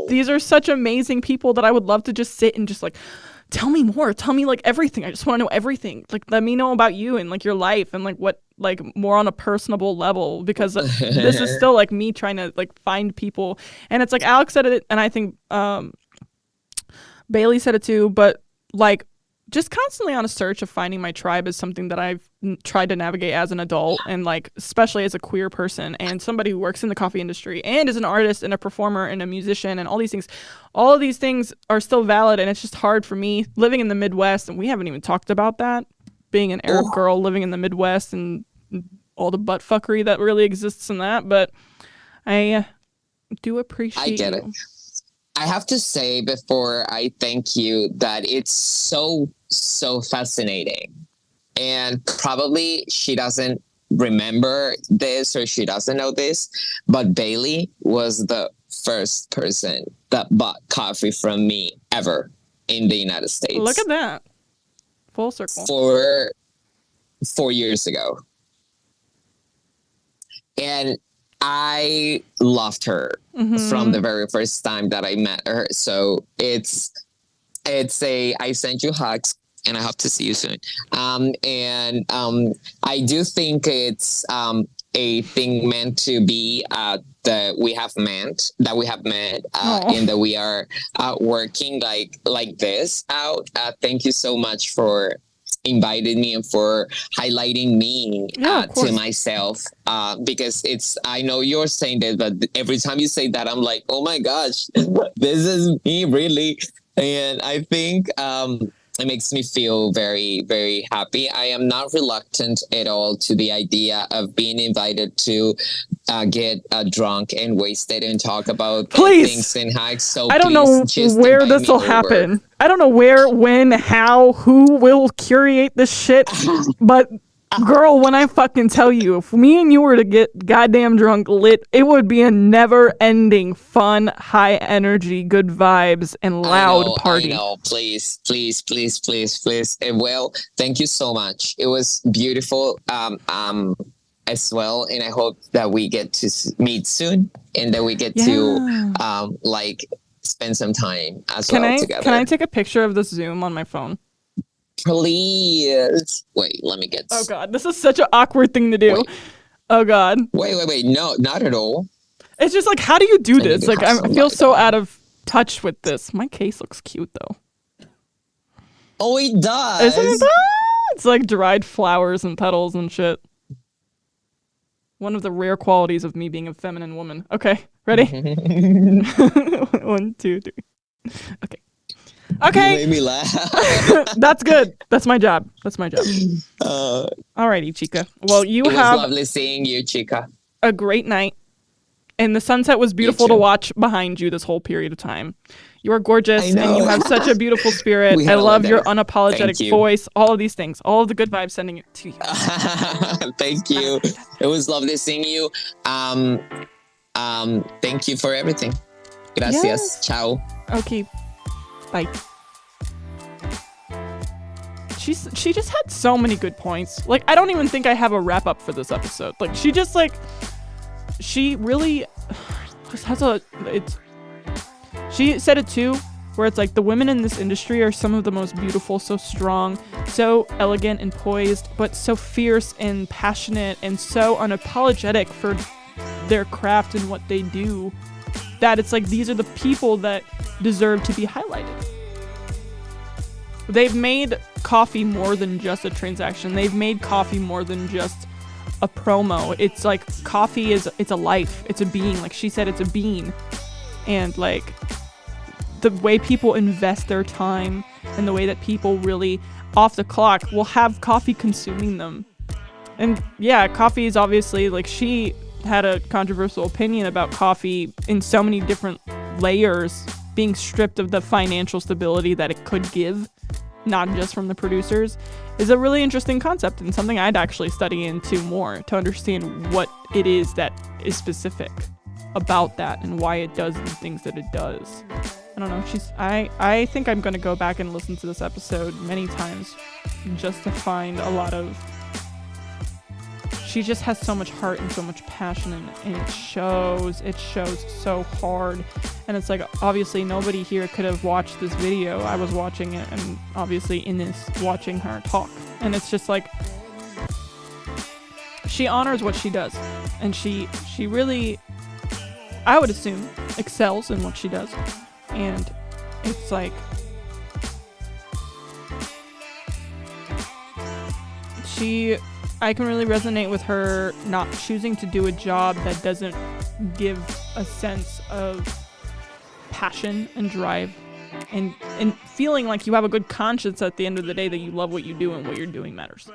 these are such amazing people that I would love to just sit and just like, tell me more, tell me like everything. I just want to know everything. Like, let me know about you and like your life and like what, like more on a personable level, because this is still like me trying to like find people. And it's like Alex said it, and I think Bailey said it too, but like just constantly on a search of finding my tribe is something that I've tried to navigate as an adult, and like especially as a queer person and somebody who works in the coffee industry and is an artist and a performer and a musician and all these things. All of these things are still valid, and it's just hard for me living in the Midwest, and we haven't even talked about that, being an Arab girl living in the Midwest and all the butt fuckery that really exists in that. But I do appreciate I get it. I have to say before I thank you that it's so fascinating. And probably she doesn't remember this or she doesn't know this, but Bailey was the first person that bought coffee from me ever in the United States. Look at that. Full circle. 4 years ago. And I loved her from the very first time that I met her. So I sent you hugs, and I hope to see you soon. I do think it's a thing meant to be that we have met, and that we are working like this out. Thank you so much for invited me and for highlighting me of to myself. Because I know you're saying that, but every time you say that, I'm like, oh my gosh, this is me really. And I think it makes me feel very, very happy. I am not reluctant at all to the idea of being invited to get drunk and wasted and talk about things and hacks. So I don't know where this will happen. I don't know where, when, how, who will curate this shit. But girl, when I fucking tell you, if me and you were to get goddamn drunk lit, it would be a never-ending, fun, high-energy, good vibes, and loud party. I know. Please, please, please, please, please. And well, thank you so much. It was beautiful as well. And I hope that we get to meet soon and that we get to like spend some time as well together. Can I take a picture of this Zoom on my phone? Please. Wait, let me get... Oh, God. This is such an awkward thing to do. Wait. Oh, God. Wait. No, not at all. It's just like, how do you do this? Like, I feel so out of touch with this. My case looks cute, though. Oh, it does. Isn't it? It's like dried flowers and petals and shit. One of the rare qualities of me being a feminine woman. Okay, ready? 1, 2, 3. Okay. Okay. You made me laugh. That's good. That's my job. Alrighty, Chica. Well, it was lovely seeing you, Chica. A great night. And the sunset was beautiful to watch behind you this whole period of time. You are gorgeous and you have such a beautiful spirit. I love your unapologetic voice. All of these things. All of the good vibes sending it to you. Thank you. It was lovely seeing you. Thank you for everything. Gracias. Yes. Ciao. Okay. Bye. She just had so many good points. Like, I don't even think I have a wrap up for this episode. Like, she just like, she really just has she said it too, where it's like the women in this industry are some of the most beautiful, so strong, so elegant and poised, but so fierce and passionate and so unapologetic for their craft and what they do, that it's like these are the people that deserve to be highlighted. They've made coffee more than just a transaction. They've made coffee more than just a promo. It's like coffee it's a life. It's a being. Like she said, it's a being. And like the way people invest their time and the way that people really off the clock will have coffee consuming them. And yeah, coffee is obviously like, she had a controversial opinion about coffee in so many different layers being stripped of the financial stability that it could give, not just from the producers, is a really interesting concept and something I'd actually study into more to understand what it is that is specific about that and why it does the things that it does. I don't know. I think I'm going to go back and listen to this episode many times just to find a lot of... She just has so much heart and so much passion, and it shows so hard. And it's like, obviously nobody here could have watched this video. I was watching it, and obviously in this, watching her talk. And it's just like, she honors what she does. And she really, I would assume, excels in what she does. And it's like, I can really resonate with her not choosing to do a job that doesn't give a sense of passion and drive and feeling like you have a good conscience at the end of the day, that you love what you do and what you're doing matters.